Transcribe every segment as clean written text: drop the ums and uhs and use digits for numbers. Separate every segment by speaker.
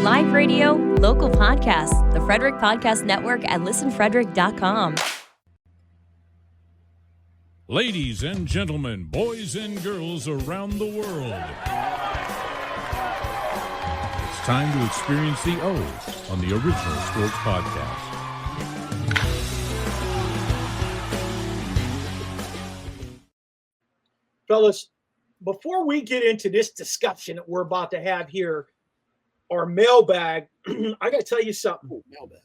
Speaker 1: live radio, local podcasts, the Frederick Podcast Network at listenfrederick.com.
Speaker 2: Ladies and gentlemen, boys and girls around the world, it's time to experience the O on the Original Sports Podcast.
Speaker 3: Fellas, before we get into this discussion that we're about to have here, our mailbag, I got to tell you something.
Speaker 4: Ooh, mailbag.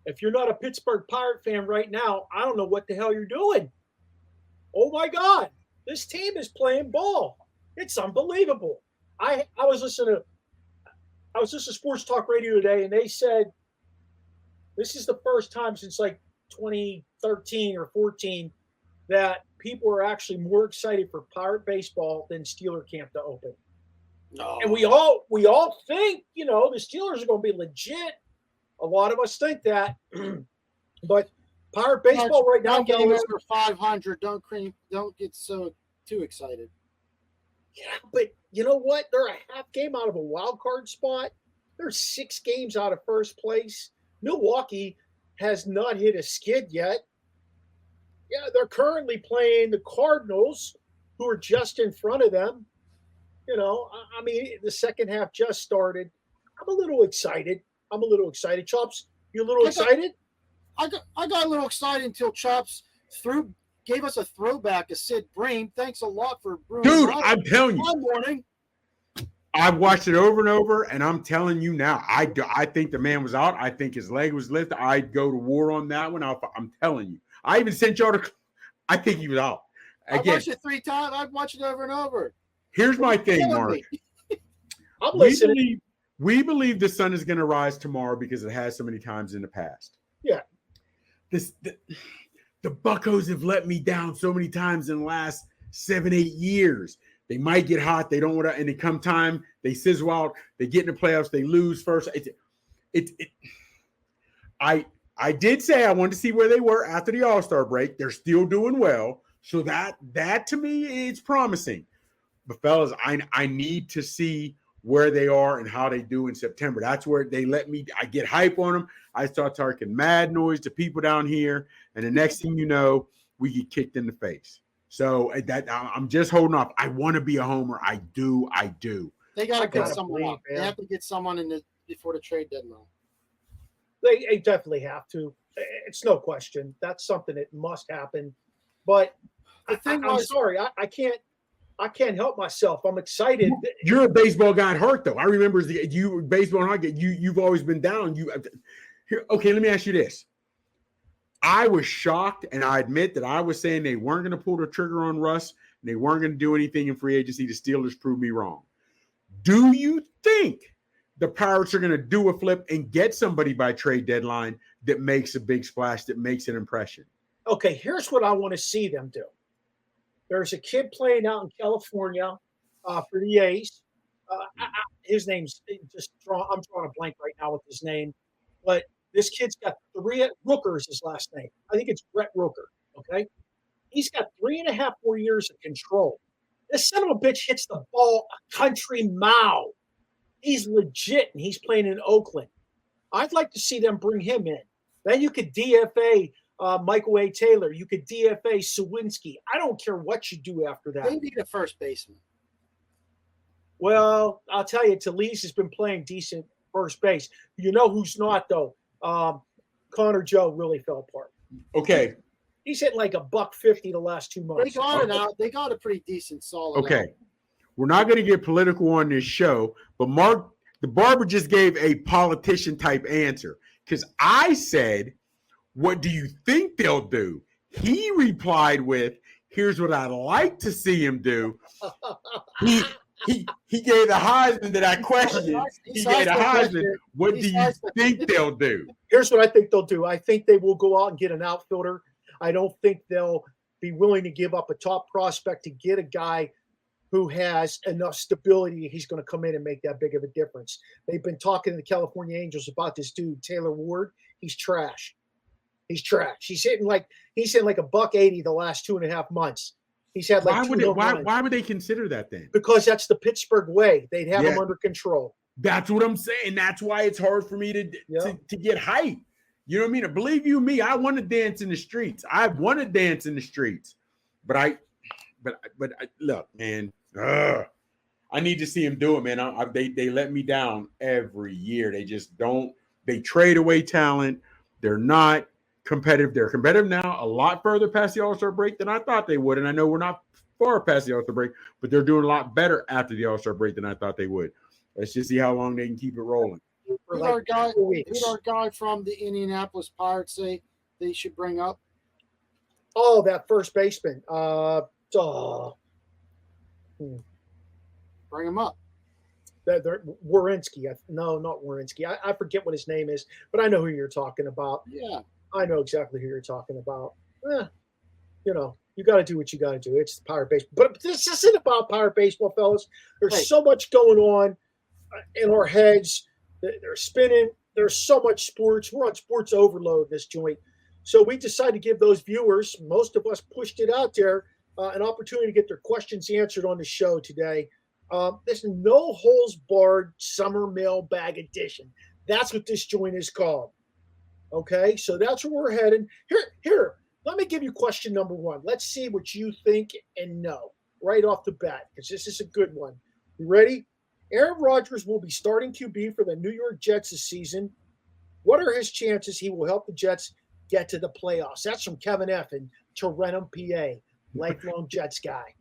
Speaker 4: If
Speaker 3: you're not a Pittsburgh Pirate fan right now, I don't know what the hell you're doing. Oh, my God. This team is playing ball. It's unbelievable. I was listening to Sports Talk Radio today, and they said this is the first time since like 2013 or 14 that people are actually more excited for Pirate baseball than Steeler camp to open.
Speaker 4: No.
Speaker 3: And we all think, the Steelers are going to be legit. A lot of us think that. But Pirate baseball right now
Speaker 4: getting over 500. Don't get so too excited.
Speaker 3: Yeah, but you know what? They're a half game out of a wild card spot. They're 6 games out of first place. Milwaukee has not hit a skid yet. Yeah, they're currently playing the Cardinals, who are just in front of them. The second half just started. I'm a little excited. Chops, you a little excited?
Speaker 4: I got a little excited until Chops gave us a throwback to Sid Bream. Thanks a lot for Bream.
Speaker 5: Dude, I'm telling you.
Speaker 4: Good morning.
Speaker 5: I've watched it over and over, and I'm telling you now, I think the man was out. I think his leg was lifted. I'd go to war on that one. I'm telling you. I even sent y'all to – I think he was out.
Speaker 4: Again, I watched it 3 times. I've watched it over and over.
Speaker 5: Here's my thing, Mark.
Speaker 3: I'm listening.
Speaker 5: We believe the sun is going to rise tomorrow because it has so many times in the past.
Speaker 3: Yeah.
Speaker 5: The Buccos have let me down so many times in the last 7-8 years. They might get hot. They don't want to – and they come time, they sizzle out. They get in the playoffs. They lose first. I did say I wanted to see where they were after the All-Star break. They're still doing well. So that to me is promising. But fellas, I need to see where they are and how they do in September. That's where they let me – I get hype on them. I start talking mad noise to people down here. And the next thing you know, we get kicked in the face. So I'm just holding off. I want to be a homer. I do.
Speaker 4: They got to get someone up. They have to get someone before the trade deadline.
Speaker 3: They definitely have to. It's no question. That's something that must happen. But I'm sorry. I can't help myself. I'm excited.
Speaker 5: You're a baseball guy at heart, though. I remember you baseball and hockey. You've always been down. Okay, let me ask you this. I was shocked, and I admit that I was saying they weren't going to pull the trigger on Russ, and they weren't going to do anything in free agency. The Steelers proved me wrong. Do you think the Pirates are going to do a flip and get somebody by trade deadline that makes a big splash, that makes an impression?
Speaker 3: Okay, here's what I want to see them do. There's a kid playing out in California for the A's. His name's I'm drawing a blank right now with his name. But this kid's got Rooker's his last name. I think it's Brett Rooker, okay? He's got 3.5 more years of control. This son of a bitch hits the ball a country mile. He's legit, and he's playing in Oakland. I'd like to see them bring him in. Then you could DFA Michael A. Taylor. You could DFA Sawinski. I don't care what you do after that.
Speaker 4: They need a first baseman.
Speaker 3: Well, I'll tell you, Talese has been playing decent first base. You know who's not, though? Connor Joe really fell apart.
Speaker 5: Okay.
Speaker 3: He's hitting like $150 the last 2 months.
Speaker 4: They got it out. They got a pretty decent, solid.
Speaker 5: Okay.
Speaker 4: Out.
Speaker 5: We're not going to get political on this show, but Mark, the barber, just gave a politician-type answer because I said, what do you think they'll do? He replied with, here's what I'd like to see him do. He gave the Heisman to that question. He gave the Heisman. What do you think they'll do?
Speaker 3: Here's what I think they'll do. I think they will go out and get an outfielder. I don't think they'll be willing to give up a top prospect to get a guy who has enough stability. He's going to come in and make that big of a difference. They've been talking to the California Angels about this dude, Taylor Ward. He's trash. He's hitting like $180 the last 2.5 months. He's had like
Speaker 5: why would they consider that then?
Speaker 3: Because that's the Pittsburgh way. They'd have him under control.
Speaker 5: That's what I'm saying. That's why it's hard for me to get hype. You know what I mean? Believe you me, I want to dance in the streets. I want to dance in the streets. But look, man, I need to see him do it, man. They let me down every year. They just don't. They trade away talent. They're not competitive. They're competitive now, a lot further past the All-Star break than I thought they would. And I know we're not far past the All-Star break, but they're doing a lot better after the All-Star break than I thought they would. Let's just see how long they can keep it rolling.
Speaker 4: Who'd our guy from the Indianapolis Pirates say they should bring up?
Speaker 3: Oh, that first baseman.
Speaker 4: Bring him up.
Speaker 3: Werenski. No, not Werenski. I forget what his name is, but I know who you're talking about.
Speaker 4: Yeah.
Speaker 3: I know exactly who you're talking about. You got to do what you got to do. It's the Pirate baseball. But this isn't about Pirate baseball, fellas. There's so much going on in our heads. They're spinning. There's so much sports. We're on sports overload in this joint. So we decided to give those viewers, most of us pushed it out there, an opportunity to get their questions answered on the show today. This no holes barred summer mailbag edition. That's what this joint is called. Okay, so that's where we're heading. Here, let me give you question number one. Let's see what you think and know right off the bat, because this is a good one. You ready? Aaron Rodgers will be starting QB for the New York Jets this season. What are his chances he will help the Jets get to the playoffs? That's from Kevin F. in Tarenteum PA, lifelong Jets guy.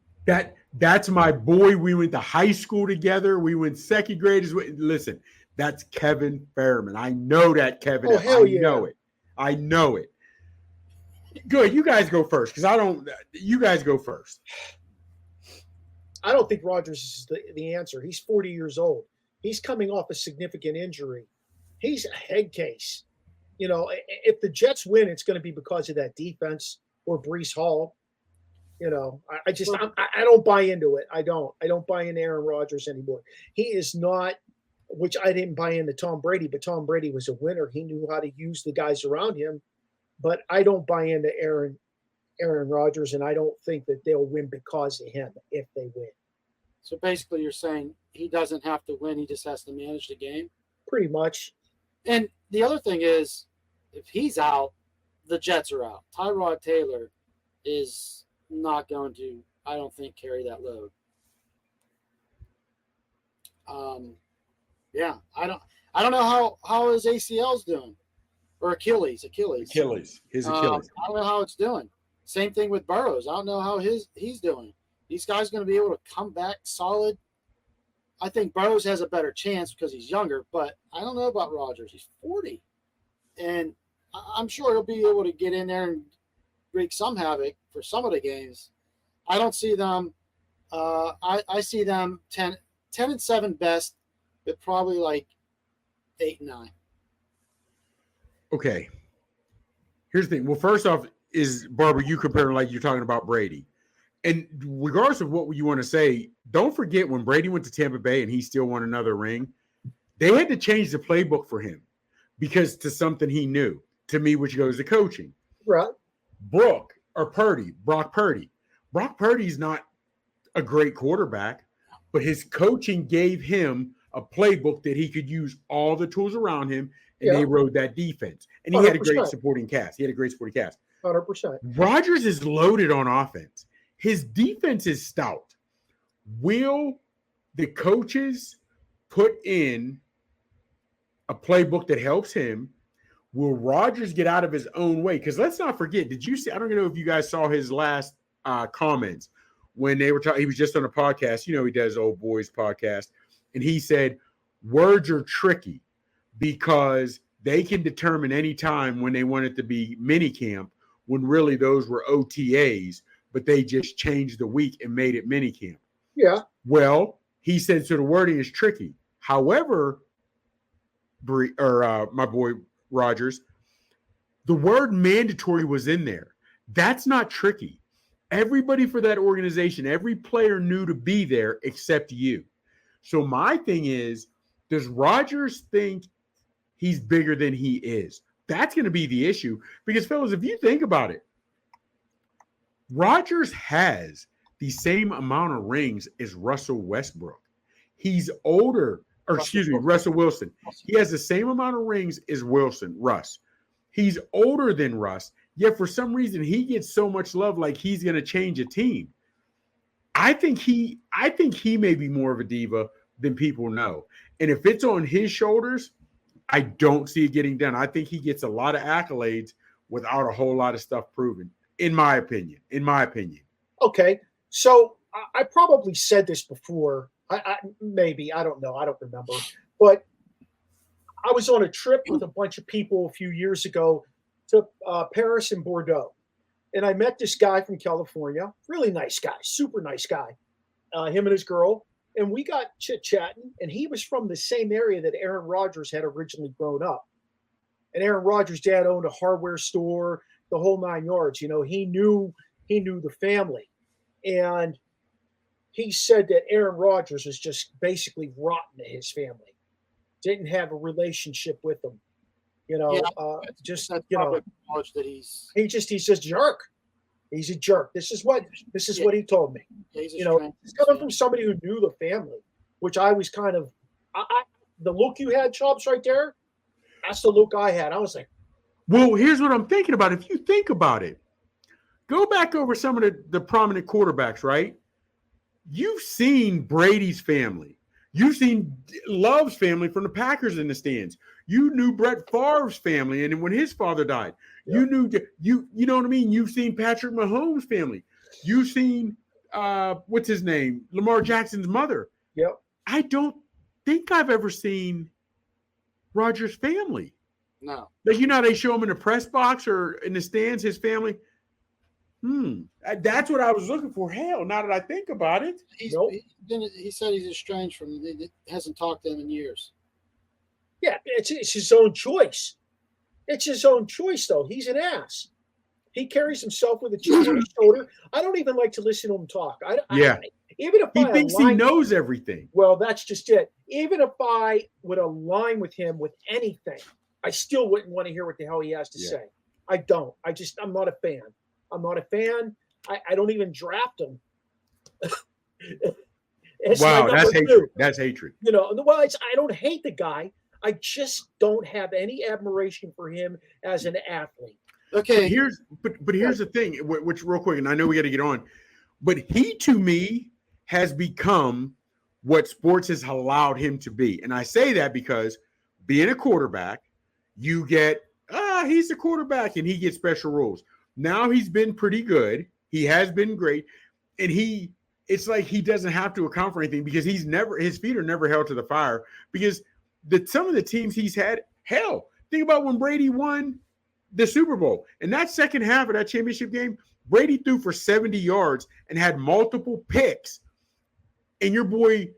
Speaker 5: That's my boy. We went to high school together. We went second grade. Listen, that's Kevin Fairman. I know that, Kevin.
Speaker 3: Oh, hell yeah.
Speaker 5: I know it. Good. You guys go first, because I don't. You guys go first.
Speaker 3: I don't think Rodgers is the answer. He's 40 years old. He's coming off a significant injury. He's a head case. If the Jets win, it's going to be because of that defense or Breece Hall. I don't buy into it. I don't buy into Aaron Rodgers anymore. He is not, which I didn't buy into Tom Brady, but Tom Brady was a winner. He knew how to use the guys around him. But I don't buy into Aaron Rodgers, and I don't think that they'll win because of him if they win.
Speaker 4: So basically you're saying he doesn't have to win. He just has to manage the game?
Speaker 3: Pretty much.
Speaker 4: And the other thing is, if he's out, the Jets are out. Tyrod Taylor is not going to, I don't think, carry that load. I don't know how his ACL's doing, or Achilles.
Speaker 5: His Achilles.
Speaker 4: I don't know how it's doing. Same thing with Burrows. I don't know how he's doing. These guys going to be able to come back solid. I think Burrows has a better chance because he's younger, but I don't know about Rodgers. He's 40, and I'm sure he'll be able to get in there and wreak some havoc for some of the games. I don't see them. I see them 10-7 best, but probably like 8-9.
Speaker 5: Okay. Here's the thing. Well, first off, is Barber, you comparing like you're talking about Brady. And regardless of what you want to say, don't forget when Brady went to Tampa Bay and he still won another ring, they had to change the playbook for him because to something he knew, to me, which goes to coaching.
Speaker 3: Right.
Speaker 5: Brock Purdy. Brock Purdy's not a great quarterback, but his coaching gave him a playbook that he could use all the tools around him, and they rode that defense. And he 100%. Had a great supporting cast.
Speaker 3: 100%.
Speaker 5: Rodgers is loaded on offense. His defense is stout. Will the coaches put in a playbook that helps him? Will Rodgers get out of his own way? Because let's not forget, did you see? I don't know if you guys saw his last comments when they were talking. He was just on a podcast. He does Old Boys podcast. And he said, words are tricky because they can determine any time when they want it to be mini camp, when really those were OTAs, but they just changed the week and made it mini camp.
Speaker 3: Yeah.
Speaker 5: Well, he said, so the wording is tricky. However, my boy Rodgers, the word mandatory was in there. That's not tricky. Everybody for that organization, every player knew to be there except you. So my thing is, does Rodgers think he's bigger than he is? That's going to be the issue. Because, fellas, if you think about it, Rodgers has the same amount of rings as Russell Westbrook. He's older or excuse me, Russell Wilson. He has the same amount of rings as Russ. He's older than Russ, yet for some reason he gets so much love like he's going to change a team. I think he may be more of a diva than people know. And if it's on his shoulders, I don't see it getting done. I think he gets a lot of accolades without a whole lot of stuff proven, in my opinion.
Speaker 3: Okay. So I probably said this before. Maybe, I don't know. I don't remember. But I was on a trip with a bunch of people a few years ago to Paris and Bordeaux. And I met this guy from California, really nice guy, super nice guy, him and his girl. And we got chit-chatting, and he was from the same area that Aaron Rodgers had originally grown up. And Aaron Rodgers' dad owned a hardware store, the whole 9 yards. You know, he knew the family. And he said that Aaron Rodgers was just basically rotten to his family. Didn't have a relationship with them. You know, just, you know,
Speaker 4: that he's
Speaker 3: a jerk. He's a jerk. This is what he told me.
Speaker 4: Yeah,
Speaker 3: you know, it's coming from somebody who knew the family, which I was kind of, the look you had, Chops, right there, that's the look I had. I was like,
Speaker 5: well, here's what I'm thinking about. If you think about it, go back over some of the prominent quarterbacks, right? You've seen Brady's family. You've seen Love's family from the Packers in the stands. You knew Brett Favre's family, and when his father died, you knew you know what I mean. You've seen Patrick Mahomes' family. You've seen what's his name, Lamar Jackson's mother.
Speaker 3: Yep.
Speaker 5: I don't think I've ever seen Rodgers' family.
Speaker 4: No.
Speaker 5: Like, you know how they show him in the press box or in the stands, his family. That's what I was looking for. Hell, now that I think about it.
Speaker 4: He said he's estranged from him. He hasn't talked to him in years.
Speaker 3: Yeah, it's his own choice. It's his own choice, though. He's an ass. He carries himself with a chip on his shoulder. I don't even like to listen to him talk. Even if
Speaker 5: he thinks he knows everything.
Speaker 3: Well, that's just it. Even if I would align with him with anything, I still wouldn't want to hear what the hell he has to say. I don't. I'm not a fan. I don't even draft him.
Speaker 5: Wow, that's hatred. That's hatred.
Speaker 3: You know, well, I don't hate the guy. I just don't have any admiration for him as an athlete.
Speaker 5: Okay, here's the thing, which real quick, and I know we got to get on, but he to me has become what sports has allowed him to be, and I say that because being a quarterback, you get he's a quarterback and he gets special rules. Now he's been pretty good. He has been great, and it's like he doesn't have to account for anything because his feet are never held to the fire because some of the teams he's had, hell, think about when Brady won the Super Bowl. In that second half of that championship game, Brady threw for 70 yards and had multiple picks, and your boy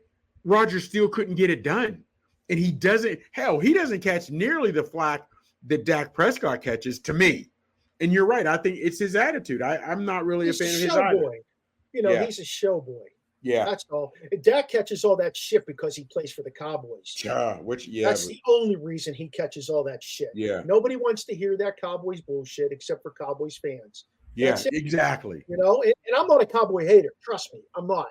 Speaker 5: Rodgers still couldn't get it done. And he doesn't catch nearly the flack that Dak Prescott catches, to me. And you're right. I think it's his attitude. I'm not really a fan of his either.
Speaker 3: You know, he's a show boy.
Speaker 5: Yeah.
Speaker 3: That's all. And Dak catches all that shit because he plays for the Cowboys. That's the only reason he catches all that shit.
Speaker 5: Yeah.
Speaker 3: Nobody wants to hear that Cowboys bullshit except for Cowboys fans.
Speaker 5: Yeah, exactly.
Speaker 3: You know, and I'm not a Cowboy hater. Trust me, I'm not.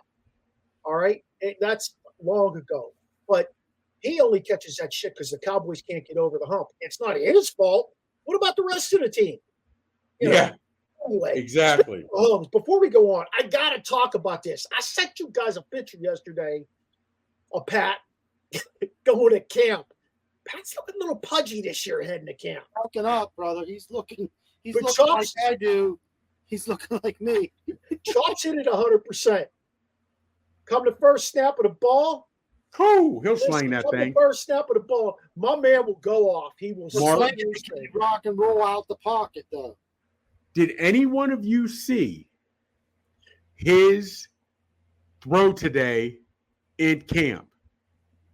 Speaker 3: All right? That's long ago. But he only catches that shit because the Cowboys can't get over the hump. It's not his fault. What about the rest of the team? You know? Anyway,
Speaker 5: exactly.
Speaker 3: Before we go on, I got to talk about this. I sent you guys a picture yesterday of Pat going to camp. Pat's looking a little pudgy this year heading to camp.
Speaker 4: Looking up, brother. He's looking like I do. He's looking like me.
Speaker 3: Chops in at 100%. Come the first snap of the ball.
Speaker 5: Cool. He'll sling that thing.
Speaker 3: The first snap of the ball. My man will go off. He will
Speaker 4: sling it, rock and roll out the pocket, though.
Speaker 5: Did any one of you see his throw today in camp?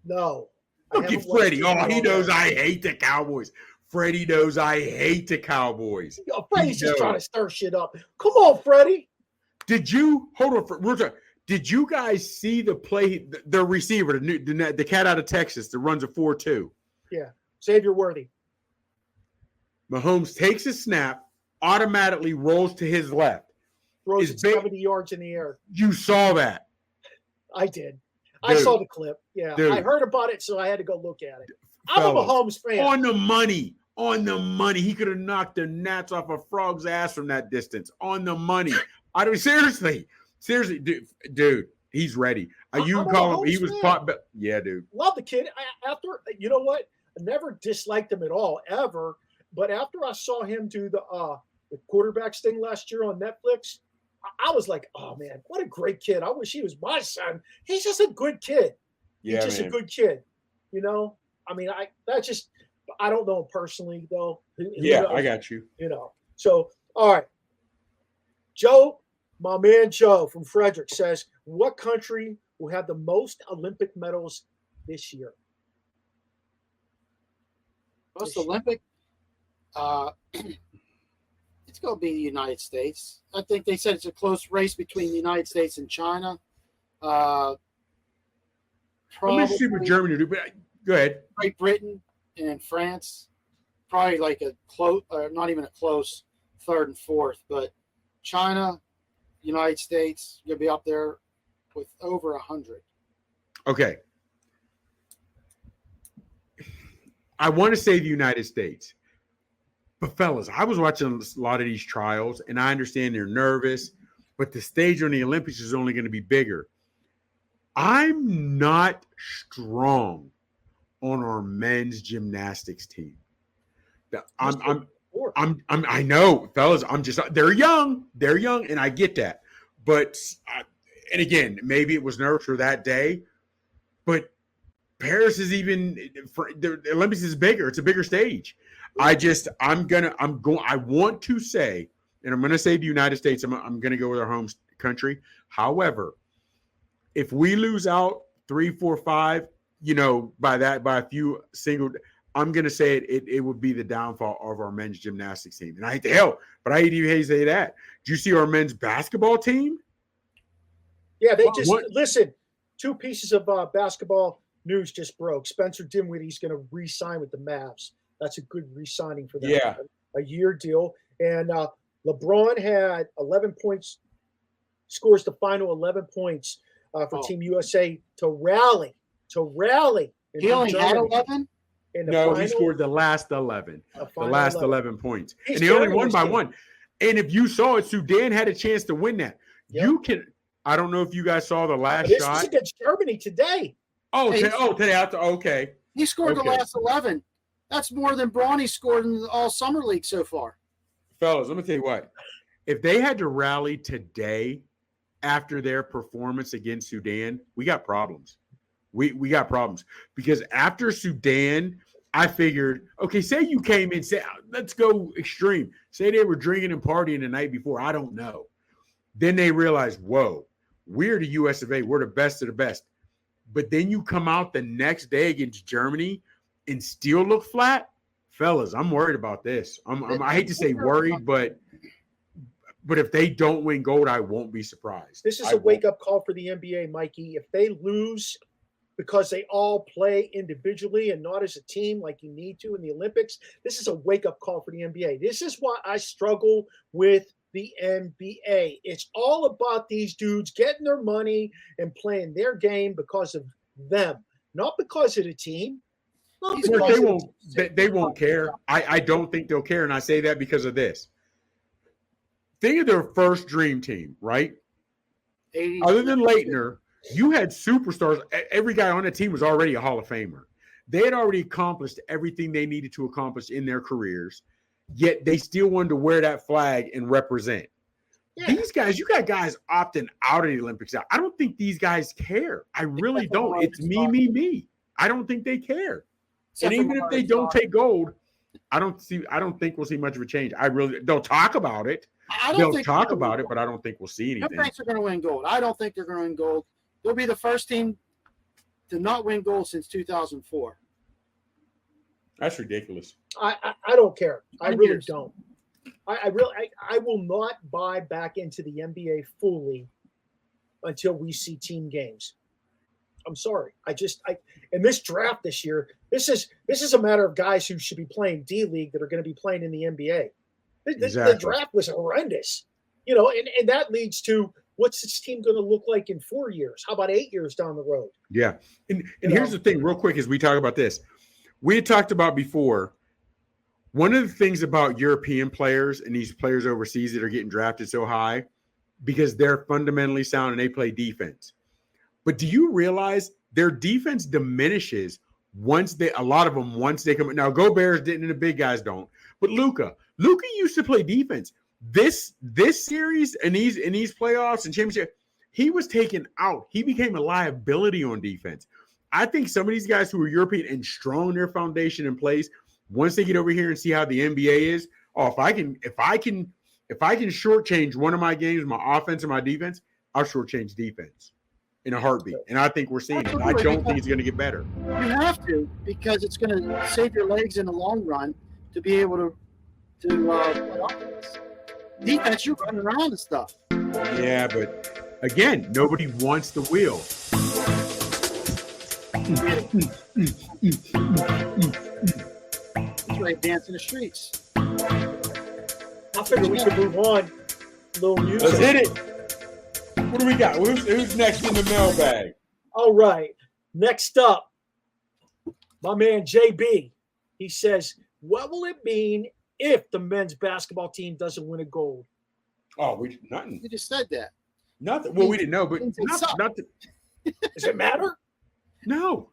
Speaker 3: No.
Speaker 5: Look at Freddie. Oh, he knows I hate the Cowboys. Freddie knows I hate the Cowboys.
Speaker 3: Yo, Freddie's just trying to stir shit up. Come on, Freddie.
Speaker 5: Did you Did you guys see the play? The receiver, the cat out of Texas that runs a 4-2.
Speaker 3: Yeah, Xavier Worthy.
Speaker 5: Mahomes takes a snap, automatically rolls to his left.
Speaker 3: Throws it 70 yards in the air.
Speaker 5: You saw that.
Speaker 3: I did. I saw the clip. Yeah,
Speaker 5: Dude.
Speaker 3: I heard about it, so I had to go look at it. I'm
Speaker 5: Fellas,
Speaker 3: a Mahomes fan.
Speaker 5: On the money. He could have knocked the gnats off a frog's ass from that distance. On the money. I don't seriously, dude. He's ready. You call him. He was pot. Yeah, dude.
Speaker 3: Love the kid. After you know what, I never disliked him at all ever. But after I saw him do the quarterbacks thing last year on Netflix, I was like, oh man, what a great kid. I wish he was my son. He's just a good kid.
Speaker 5: Yeah,
Speaker 3: He's just a good kid. You know, I mean, I don't know him personally though.
Speaker 5: Yeah, I got you.
Speaker 3: You know, so all right. Joe, my man Joe from Frederick says, what country will have the most Olympic medals this year?
Speaker 4: Most Olympic? It's going to be the United States. I think they said it's a close race between the United States and China.
Speaker 5: I'm interested what Germany do, but go ahead.
Speaker 4: Great Britain and France, probably like a close, not even a close third and fourth, but China, United States, you'll be up there with over 100.
Speaker 5: Okay. I want to say the United States. But fellas, I was watching a lot of these trials, and I understand they're nervous, but the stage on the Olympics is only going to be bigger. I'm not strong on our men's gymnastics team. I know, fellas. They're young, and I get that. But and again, maybe it was nerves for that day, but Paris is the Olympics is bigger. It's a bigger stage. I want to say, and I'm going to say the United States. I'm going to go with our home country. However, if we lose out 3, 4, 5, by a few single, I'm going to say it would be the downfall of our men's gymnastics team. And I hate to say that. Do you see our men's basketball team?
Speaker 3: Yeah, listen. 2 pieces of basketball news just broke. Spencer Dinwiddie's going to re-sign with the Mavs. That's a good re-signing for them.
Speaker 5: Yeah.
Speaker 3: A year deal. And LeBron had 11 points, scores the final 11 points for Team USA to rally.
Speaker 4: He only had 11?
Speaker 5: No, he scored the last 11. The last 11 points.
Speaker 3: He's
Speaker 5: and he only won by
Speaker 3: team.
Speaker 5: 1. And if you saw it, Sudan had a chance to win that. Yep. I don't know if you guys saw the last shot.
Speaker 3: This is against Germany today.
Speaker 5: Today. Okay.
Speaker 4: He scored the last 11. That's more than Bronny scored in all summer league so far.
Speaker 5: Fellas, let me tell you what. If they had to rally today after their performance against Sudan, we got problems. We got problems. Because after Sudan, I figured, okay, say you came in, say, let's go extreme. Say they were drinking and partying the night before. I don't know. Then they realized, whoa, we're the US of A. We're the best of the best. But then you come out the next day against Germany and still look flat. Fellas, I'm worried about this. I hate to say worried, but if they don't win gold, I won't be surprised.
Speaker 3: This is a wake-up call for the NBA, Mikey. If they lose because they all play individually and not as a team like you need to in the Olympics, this is a wake-up call for the NBA. This is why I struggle with the NBA. It's all about these dudes getting their money and playing their game because of them, not because of the team.
Speaker 5: They won't care. I don't think they'll care, and I say that because of this. Think of their first dream team, right? Other than Leitner, you had superstars. Every guy on the team was already a Hall of Famer. They had already accomplished everything they needed to accomplish in their careers, yet they still wanted to wear that flag and represent. Yeah. These guys, you got guys opting out of the Olympics. I don't think these guys care. I really don't. It's me. I don't think they care. And even if they don't take gold, I don't think we'll see much of a change. They'll talk about it. They'll talk about it, but I don't think we'll see anything.
Speaker 4: Who thinks they're going to win gold? I don't think they're going to win gold. They'll be the first team to not win gold since 2004.
Speaker 5: That's ridiculous.
Speaker 3: I don't care. I really don't. I will not buy back into the NBA fully until we see team games. I'm sorry. In this draft this year, this is a matter of guys who should be playing D League that are going to be playing in the NBA.
Speaker 5: Exactly.
Speaker 3: The draft was horrendous, and that leads to what's this team going to look like in 4 years? How about 8 years down the road?
Speaker 5: Yeah. And here's the thing, real quick, as we talk about this. We had talked about before, one of the things about European players and these players overseas that are getting drafted so high, because they're fundamentally sound and they play defense. But do you realize their defense diminishes once they come? Now, Go Bears didn't, and the big guys don't. But Luka used to play defense. This series and these playoffs and championship, he was taken out. He became a liability on defense. I think some of these guys who are European and strong their foundation in place, once they get over here and see how the NBA is, if I can shortchange one of my games, my offense and my defense, I'll shortchange defense in a heartplate. And I think we're seeing it. I don't think it's going to get better.
Speaker 4: You have to, because it's going to save your legs in the long run to be able to play offense. Defense, you're running around and stuff.
Speaker 5: Yeah, but again, nobody wants the wheel.
Speaker 4: That's right, dance in the streets.
Speaker 3: I figure we can move on. Little music.
Speaker 5: Let's hit it. What do we got? Who's next in the mailbag?
Speaker 3: All right. Next up, my man JB. He says, what will it mean if the men's basketball team doesn't win a gold?
Speaker 5: Oh, nothing.
Speaker 4: You just said that.
Speaker 5: Nothing. Well, we didn't know, but nothing.
Speaker 3: Does it matter?
Speaker 5: No.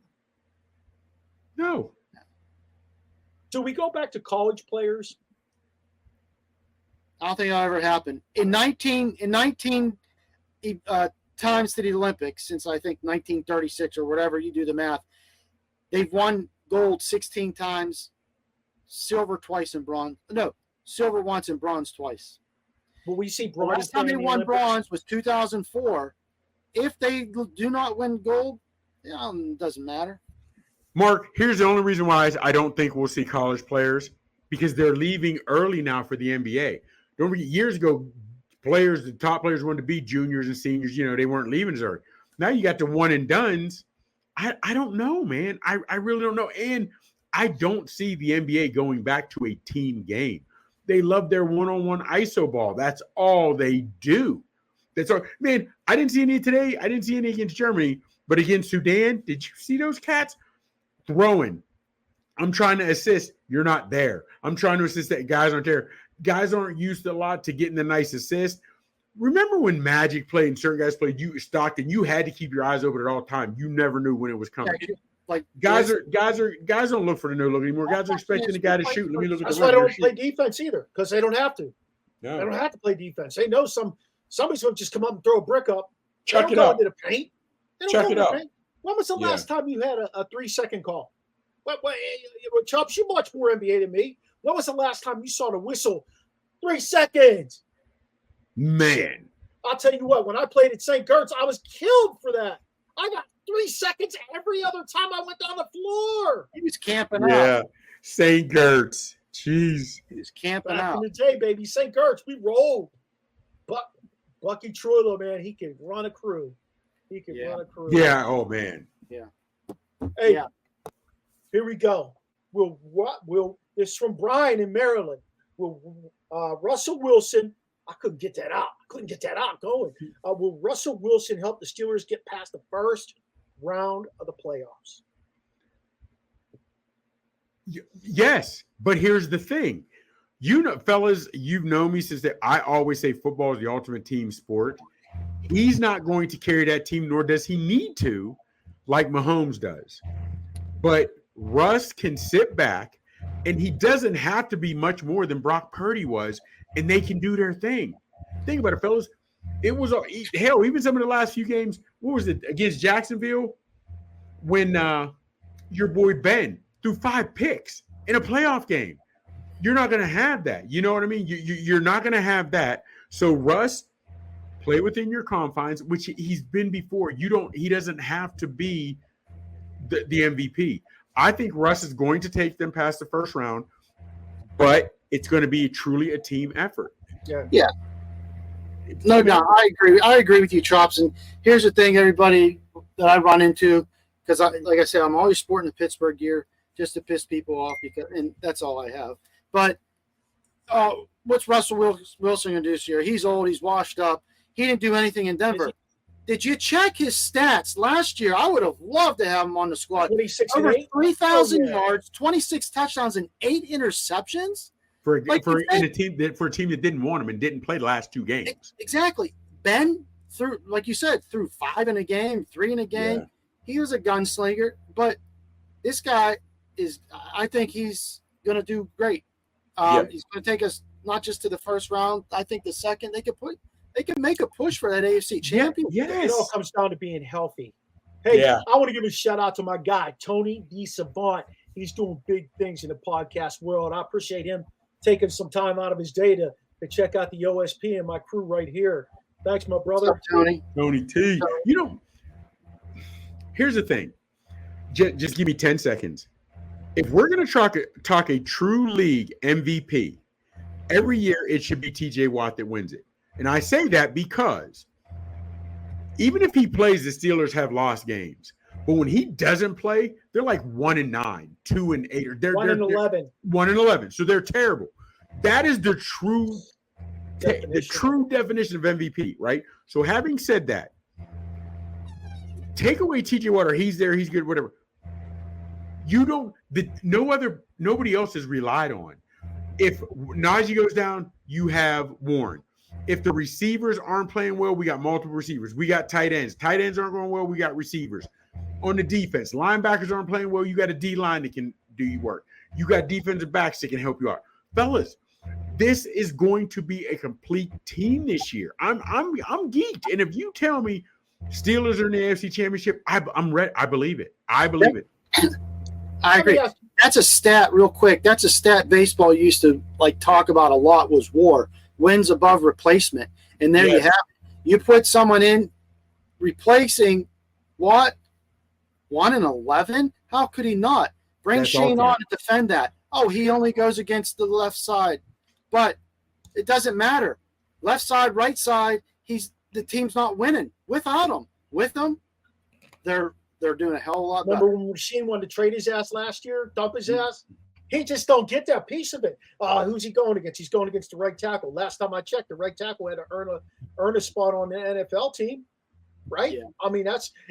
Speaker 3: Do we go back to college players?
Speaker 4: I don't think that'll ever happen. In 19 times to the Olympics, since I think 1936 or whatever, you do the math, they've won gold 16 times, silver twice, and bronze. No, silver once and bronze twice.
Speaker 3: Will we see
Speaker 4: The
Speaker 3: bronze?
Speaker 4: last time they won bronze was 2004. If they do not win gold, it doesn't matter.
Speaker 5: Mark, here's the only reason why I don't think we'll see college players, because they're leaving early now for the NBA. Don't forget, years ago, the top players wanted to be juniors and seniors. They weren't leaving as early. Now you got the one and dones. I don't know, man. I really don't know. And I don't see the NBA going back to a team game. They love their one-on-one ISO ball. That's all they do. That's all. Man, I didn't see any today. I didn't see any against Germany. But against Sudan, did you see those cats throwing? I'm trying to assist. You're not there. I'm trying to assist that guys aren't there. Guys aren't used a lot to getting the nice assist. Remember when Magic played and certain guys played Stockton, you had to keep your eyes open at all time. You never knew when it was coming. Guys don't look for the no look anymore. Guys are expecting the guy to shoot. Let me look at
Speaker 3: That's
Speaker 5: the
Speaker 3: why they don't
Speaker 5: shoot.
Speaker 3: play defense either, because they don't have to.
Speaker 5: No.
Speaker 3: They don't have to play defense. They know somebody's going to just come up and throw a brick up.
Speaker 5: Chuck
Speaker 3: They
Speaker 5: it
Speaker 3: don't go
Speaker 5: up.
Speaker 3: into the paint. They don't
Speaker 5: Chuck
Speaker 3: go
Speaker 5: it
Speaker 3: into the
Speaker 5: up.
Speaker 3: paint. When was the
Speaker 5: Yeah.
Speaker 3: last time you had a 3-second call? Chubbs, you watch more NBA than me. When was the last time you saw the whistle? 3 seconds.
Speaker 5: Man.
Speaker 3: I'll tell you what, when I played at St. Gert's, I was killed for that. I got 3 seconds every other time I went down the floor.
Speaker 4: He was camping
Speaker 5: Yeah.
Speaker 4: out.
Speaker 5: St. Gert's. Jeez.
Speaker 4: He was camping
Speaker 3: Back
Speaker 4: out.
Speaker 3: in the day, baby, St. Gert's, we rolled. But Bucky Troilo, man, he can run a crew. Run a crew.
Speaker 5: Yeah. Oh, man.
Speaker 3: Hey,
Speaker 4: Yeah.
Speaker 3: here we go. This is from Brian in Maryland. Will Russell Wilson? I couldn't get that out. Going. Will Russell Wilson help the Steelers get past the first round of the playoffs?
Speaker 5: Yes, but here's the thing. Fellas, you've known me since I always say football is the ultimate team sport. He's not going to carry that team, nor does he need to, like Mahomes does. But Russ can sit back, and he doesn't have to be much more than Brock Purdy was, and they can do their thing. Think about it, fellas. It was hell, even some of the last few games. What was it against Jacksonville when your boy Ben threw 5 picks in a playoff game? You're not going to have that. You know what I mean? You're not going to have that. So Russ, play within your confines, which he's been before. He doesn't have to be the MVP. I think Russ is going to take them past the first round, but it's going to be truly a team effort.
Speaker 4: Yeah. No, I agree. I agree with you, Chops. And here's the thing, everybody that I run into, because like I said, I'm always sporting the Pittsburgh gear just to piss people off, and that's all I have. But what's Russell Wilson going to do this year? He's old. He's washed up. He didn't do anything in Denver. Did you check his stats last year? I would have loved to have him on the squad.
Speaker 3: 26
Speaker 4: Over
Speaker 3: and 8?
Speaker 4: 3,000 yards, 26 touchdowns, and 8 interceptions.
Speaker 5: For a team that didn't want him and didn't play the last 2 games.
Speaker 4: Exactly. Ben threw, like you said, threw 5 in a game, 3 in a game.
Speaker 5: Yeah.
Speaker 4: He was a gunslinger, but this guy I think he's going to do great. He's going to take us not just to the first round. I think the second they can make a push for that AFC championship.
Speaker 3: It all comes down to being healthy. Hey, I want to give a shout out to my guy, Tony DeSavant. He's doing big things in the podcast world. I appreciate him taking some time out of his day to check out the OSP and my crew right here. Thanks, my brother.
Speaker 4: What's up, Tony?
Speaker 5: Tony T. Here's the thing. Just give me 10 seconds. If we're going to talk a true league MVP, every year it should be TJ Watt that wins it. And I say that because even if he plays, the Steelers have lost games. But when he doesn't play, they're like 1-9, 2-8, or they're
Speaker 3: 1-11.
Speaker 5: 1-11. So they're terrible. That is the true definition of MVP, right? So having said that, take away TJ Watt, or he's there, he's good, whatever. Nobody else is relied on. If Najee goes down, you have Warren. If the receivers aren't playing well, we got multiple receivers. We got tight ends. Tight ends aren't going well, we got receivers. On the defense, linebackers aren't playing well, you got a D-line that can do your work. You got defensive backs that can help you out. Fellas, this is going to be a complete team this year. I'm geeked. And if you tell me Steelers are in the AFC Championship, I'm ready. I believe it. I agree.
Speaker 4: That's a stat real quick. That's a stat baseball used to talk about a lot was WAR, wins above replacement. And there you have it. You put someone in replacing Watt, 1-11. How could he not? Bring Shane on to defend that. Oh, he only goes against the left side. But it doesn't matter. Left side, right side, the team's not winning without him. With them, they're doing a hell of a lot better.
Speaker 3: Remember when Shane wanted to trade his ass last year, dump his ass? He just don't get that piece of it. Who's he going against? He's going against the right tackle. Last time I checked, the right tackle had to earn a spot on the NFL team, right? Yeah. I mean,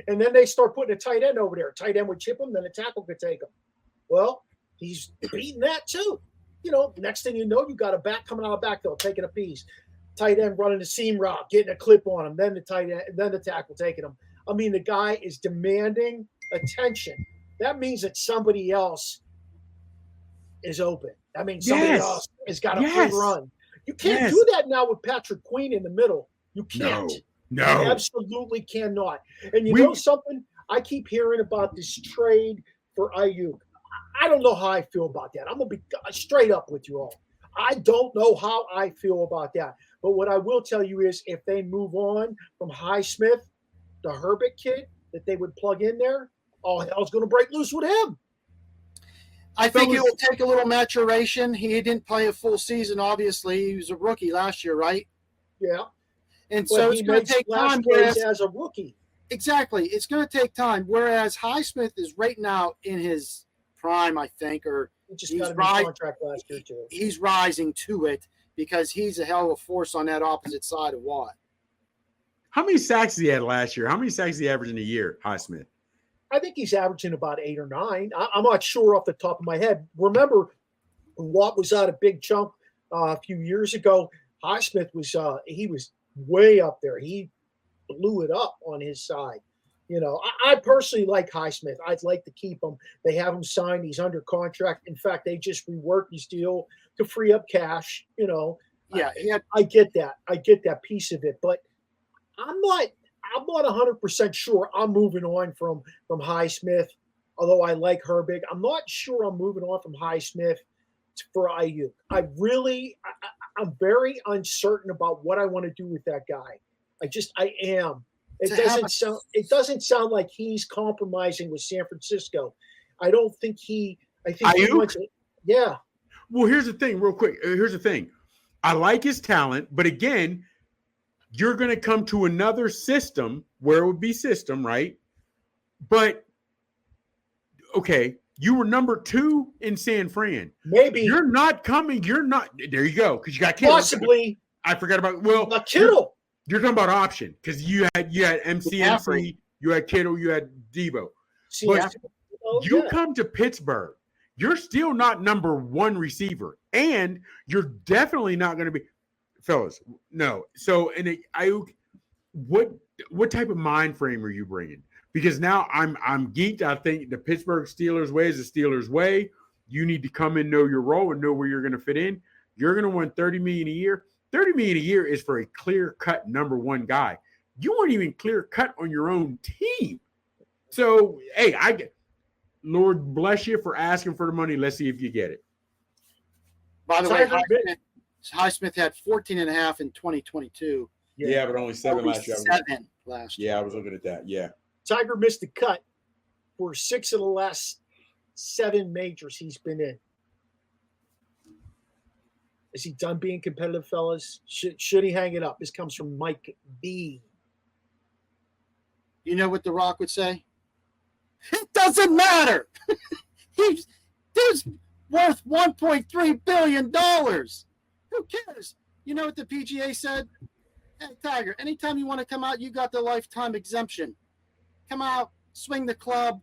Speaker 3: and then they start putting a tight end over there. Tight end would chip him, then a tackle could take him. Well, he's beating that too. Next thing you know, you got a back coming out of the backfield, taking a piece. Tight end running the seam route, getting a clip on him, then the tight end, then the tackle taking him. I mean, the guy is demanding attention. That means that somebody else is open. I mean, somebody else has got a free run. You can't do that now with Patrick Queen in the middle. You can't.
Speaker 5: No.
Speaker 3: You absolutely cannot. And you know something? I keep hearing about this trade for Ayuk. I don't know how I feel about that. I'm going to be straight up with you all. I don't know how I feel about that. But what I will tell you is if they move on from Highsmith, the Herbert kid that they would plug in there, all hell's going to break loose with him.
Speaker 4: I think it will take a little maturation. He didn't play a full season, obviously. He was a rookie last year, right?
Speaker 3: Yeah.
Speaker 4: And so it's going to take time.
Speaker 3: As a rookie.
Speaker 4: Exactly. It's going to take time. Whereas Highsmith is right now in his prime, I think, or
Speaker 3: he just got a new contract last year too.
Speaker 4: He's rising to it because he's a hell of a force on that opposite side of Watt.
Speaker 5: How many sacks he had last year? How many sacks he averaged in a year, Highsmith?
Speaker 3: I think he's averaging about 8 or 9. I'm not sure off the top of my head. Remember, Watt was out a big chunk a few years ago. Highsmith was he was way up there. He blew it up on his side. I personally like Highsmith. I'd like to keep him. They have him signed. He's under contract. In fact, they just reworked his deal to free up cash.
Speaker 4: Yeah,
Speaker 3: I get that. I get that piece of it, but I'm not 100% sure I'm moving on from Highsmith, although I like Herbig. I'm not sure I'm moving on from Highsmith for Ayuk. I'm very uncertain about what I want to do with that guy. I am. It doesn't sound like he's compromising with San Francisco. I think he wants it. Yeah.
Speaker 5: Well, here's the thing, real quick. Here's the thing. I like his talent, but again, you're going to come to another system where it would be system, right? But, okay, you were number 2 in San Fran.
Speaker 3: Maybe.
Speaker 5: You're not. There you go, because you got Kittle.
Speaker 3: Possibly.
Speaker 5: I forgot about,
Speaker 3: Kittle.
Speaker 5: You're talking about option because you had MCMC, you had Kittle, you had Debo. But you come to Pittsburgh, you're still not number one receiver, and you're definitely not going to be, fellas. No. So, and what type of mind frame are you bringing? Because now I'm geeked. I think the Pittsburgh Steelers way is the Steelers way. You need to come in, know your role, and know where you're going to fit in. You're going to win $30 million a year. $30 million a year is for a clear-cut number one guy. You weren't even clear-cut on your own team. So, hey, Lord bless you for asking for the money. Let's see if you get it.
Speaker 4: By the way, Highsmith had 14.5 in 2022.
Speaker 5: Yeah, but only 7 last year.
Speaker 4: 7 last year.
Speaker 5: Yeah, I was looking at that. Yeah.
Speaker 3: Tiger missed the cut for 6 of the last 7 majors he's been in. Is he done being competitive, fellas? Should he hang it up? This comes from Mike B.
Speaker 4: You know what The Rock would say? It doesn't matter. He's worth $1.3 billion. Who cares? You know what the PGA said? Hey, Tiger, anytime you want to come out, you got the lifetime exemption. Come out, swing the club.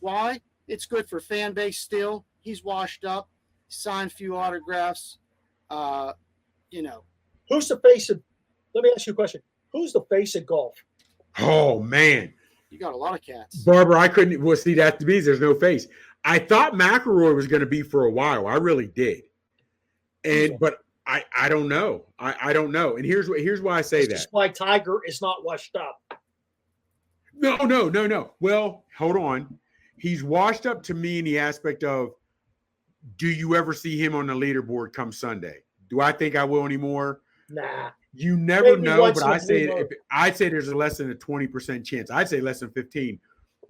Speaker 4: Why? It's good for fan base still. He's washed up, signed a few autographs.
Speaker 3: Who's the face of – let me ask you a question. Who's the face of golf?
Speaker 5: Oh, man.
Speaker 4: You got a lot of cats.
Speaker 5: Barber, I couldn't – well, see, that to me, there's no face. I thought McElroy was going to be for a while. I really did. But I don't know. I don't know. And here's why I say that.
Speaker 3: Just why Tiger is not washed up.
Speaker 5: No. Well, hold on. He's washed up to me in the aspect of, do you ever see him on the leaderboard come Sunday? Do I think I will anymore?
Speaker 3: Nah.
Speaker 5: You never know, but I'd say there's a less than a 20% chance. I'd say less than 15.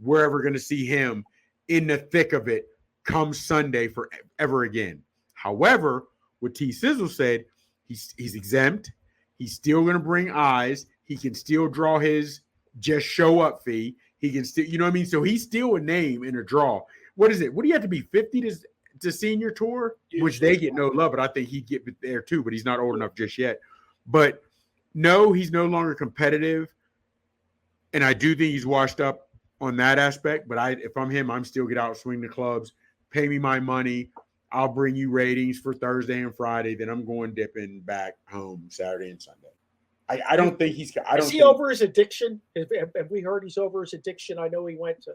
Speaker 5: We're ever going to see him in the thick of it come Sunday forever again. However, what T. Sizzle said, he's exempt. He's still going to bring eyes. He can still draw his just show up fee. He can still, you know what I mean? So he's still a name in a draw. What is it? What do you have to be 50 to senior tour? Which they get no love, but I think he'd get there too, but he's not old enough just yet. But no, he's no longer competitive. And I do think he's washed up on that aspect. But if I'm him, I'm still get out, swing the clubs, pay me my money. I'll bring you ratings for Thursday and Friday. Then I'm going dipping back home Saturday and Sunday. I don't think he's.
Speaker 3: Is he over his addiction? Have we heard he's over his addiction? I know he went to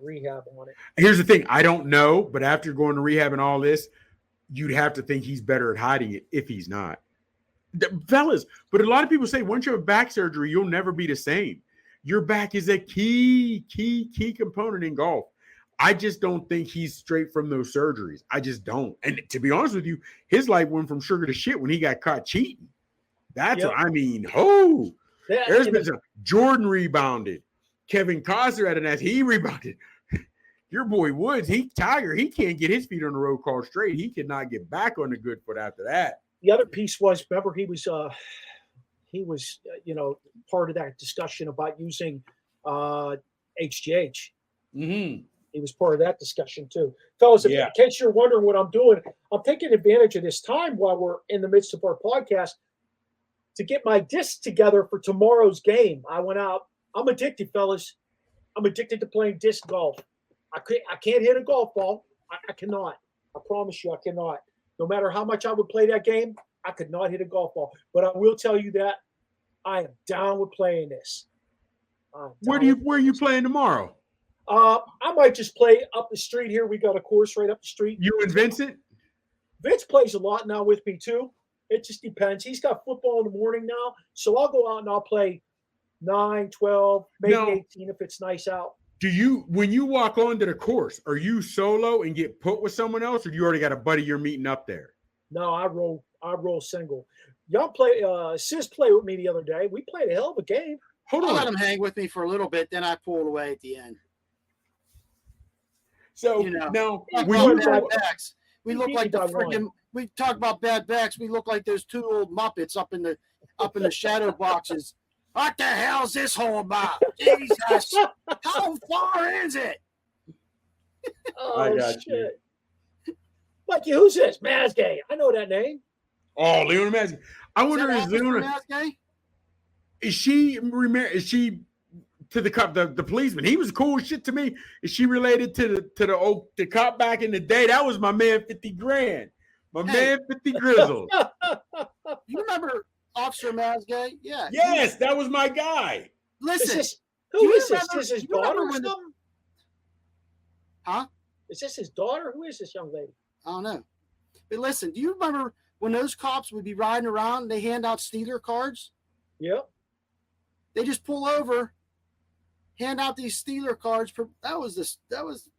Speaker 3: rehab on it.
Speaker 5: Here's the thing. I don't know, but after going to rehab and all this, you'd have to think he's better at hiding it if he's not. Fellas, but a lot of people say once you have back surgery, you'll never be the same. Your back is a key component in golf. I just don't think he's straight from those surgeries. I just don't. And to be honest with you, his life went from sugar to shit when he got caught cheating. That's what I mean. There's been some. Jordan rebounded. Kevin Costner had an ass. He rebounded. Your boy Woods, Tiger, he can't get his feet on the road called straight. He could not get back on the good foot after that.
Speaker 3: The other piece was, remember, he was part of that discussion about using HGH.
Speaker 5: Mm-hmm.
Speaker 3: He was part of that discussion too. Fellas, in case you're wondering what I'm doing, I'm taking advantage of this time while we're in the midst of our podcast to get my discs together for tomorrow's game. I went out. I'm addicted, fellas. I'm addicted to playing disc golf. I can't hit a golf ball. I cannot. I promise you I cannot. No matter how much I would play that game, I could not hit a golf ball. But I will tell you that I am down with playing this.
Speaker 5: Where are you playing tomorrow?
Speaker 3: I might just play up the street here. We got a course right up the street.
Speaker 5: You and Vincent?
Speaker 3: Vince plays a lot now with me too. It just depends. He's got football in the morning now. So I'll go out and I'll play 9, 12, maybe 18 if it's nice out.
Speaker 5: When you walk onto the course, are you solo and get put with someone else, or do you already got a buddy you're meeting up there?
Speaker 3: No, I roll single. Y'all play Sis played with me the other day. We played a hell of a game.
Speaker 4: Hold on. I let him hang with me for a little bit, then I pulled away at the end.
Speaker 5: So now
Speaker 4: we look like the freaking. We talk about bad backs. We look like those two old Muppets up in the shadow boxes. What the hell's this hole about? Jesus, how far is it?
Speaker 3: Oh shit! Mikey, who's this? Mazgay. I know that name.
Speaker 5: Oh, Leon Mazgay. I wonder is she to the cop, the policeman? He was cool as shit to me. Is she related to the cop back in the day? That was my man 50 Grand. Man 50 Grizzle.
Speaker 4: You remember Officer Mailbag? Yeah.
Speaker 5: Yes, that was my guy.
Speaker 3: Who
Speaker 4: Listen,
Speaker 3: is this? Is this his daughter or something?
Speaker 4: Huh?
Speaker 3: Is this his daughter? Who is this young lady?
Speaker 4: I don't know. But listen, do you remember when those cops would be riding around and they hand out Steeler cards?
Speaker 3: Yep.
Speaker 4: They just pull over, hand out these Steeler cards. That was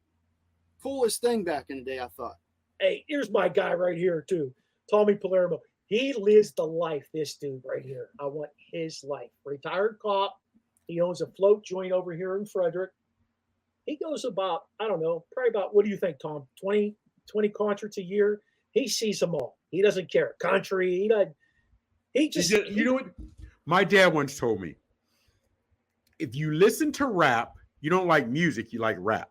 Speaker 4: coolest thing back in the day, I thought.
Speaker 3: Hey, here's my guy right here, too. Tommy Palermo. He lives the life, this dude right here. I want his life. Retired cop. He owns a float joint over here in Frederick. He goes about, I don't know, probably about, what do you think, Tom? 20 concerts a year? He sees them all. He doesn't care. Country,
Speaker 5: you know what? My dad once told me, if you listen to rap, you don't like music, you like rap.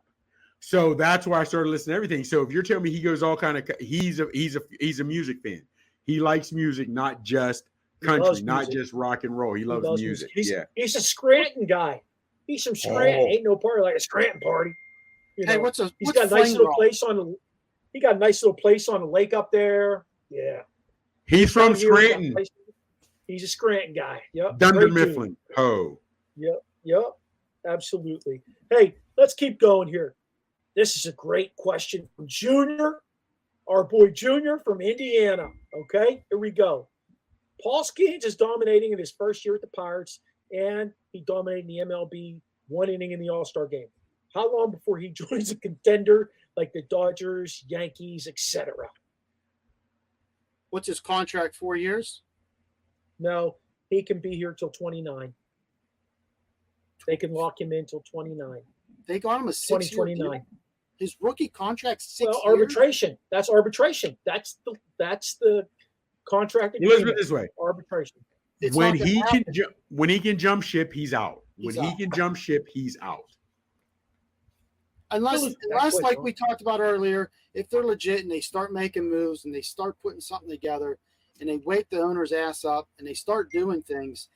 Speaker 5: So that's why I started listening to everything. So if you're telling me he goes all kind of, he's a music fan. He likes music, not just country, not just rock and roll. He loves music.
Speaker 3: He's a Scranton guy. He's from Scranton. Ain't no party like a Scranton party. You know, he's got a nice little place on the. He got a nice little place on the lake up there. Yeah.
Speaker 5: He's from Scranton.
Speaker 3: He's a Scranton guy. Yep.
Speaker 5: Dunder Mifflin. Oh.
Speaker 3: Yep. Absolutely. Hey, let's keep going here. This is a great question from Junior, our boy Junior from Indiana. Okay, here we go. Paul Skenes is dominating in his first year at the Pirates, and he dominated the MLB 1 inning in the All-Star game. How long before he joins a contender like the Dodgers, Yankees, etc.?
Speaker 4: What's his contract, 4 years?
Speaker 3: No, he can be here till 29. They can lock him in till 29.
Speaker 4: They got him a 6-year deal. His rookie contract 6 years.
Speaker 3: Arbitration. That's arbitration. That's the contract.
Speaker 5: Let's put it this way:
Speaker 3: arbitration.
Speaker 5: When he can jump ship, he's out. When he can jump ship, he's out.
Speaker 4: Unless like we talked about earlier, if they're legit and they start making moves and they start putting something together and they wake the owner's ass up and they start doing things,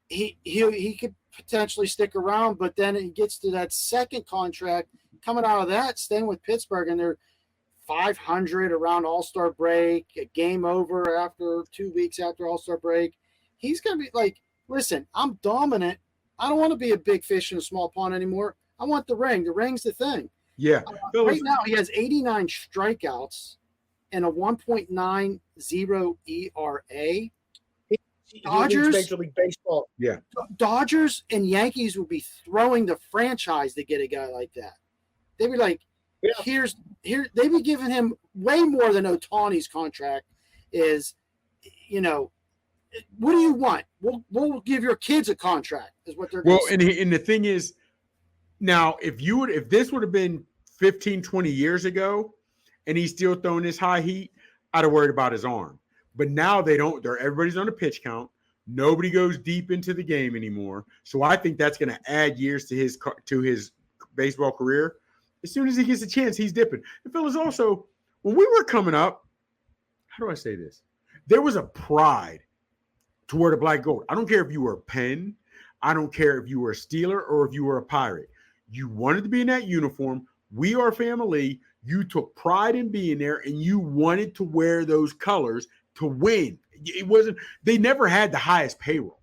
Speaker 4: he could potentially stick around. But then it gets to that second contract coming out of that, staying with Pittsburgh, and they're 500 around All-Star break, a game over after 2 weeks after All-Star break. He's going to be like, listen, I'm dominant. I don't want to be a big fish in a small pond anymore. I want the ring. The ring's the thing.
Speaker 5: Yeah.
Speaker 4: Right now, he has 89 strikeouts and a 1.90 ERA. Dodgers,
Speaker 3: Major League Baseball.
Speaker 5: Yeah.
Speaker 4: Dodgers and Yankees would be throwing the franchise to get a guy like that. They'd be like, here. They'd be giving him way more than Ohtani's contract is. You know, what do you want? We'll give your kids a contract. Is what they're.
Speaker 5: Well, and the thing is, now if this would have been 15, 20 years ago, and he's still throwing this high heat, I'd have worried about his arm. But now they don't. Everybody's on a pitch count. Nobody goes deep into the game anymore. So I think that's going to add years to his baseball career. As soon as he gets a chance, he's dipping. And fellas, also, when we were coming up, how do I say this? There was a pride to wear the black and gold. I don't care if you were a Penn. I don't care if you were a Steeler or if you were a Pirate. You wanted to be in that uniform. We are family. You took pride in being there, and you wanted to wear those colors to win. It wasn't. They never had the highest payroll,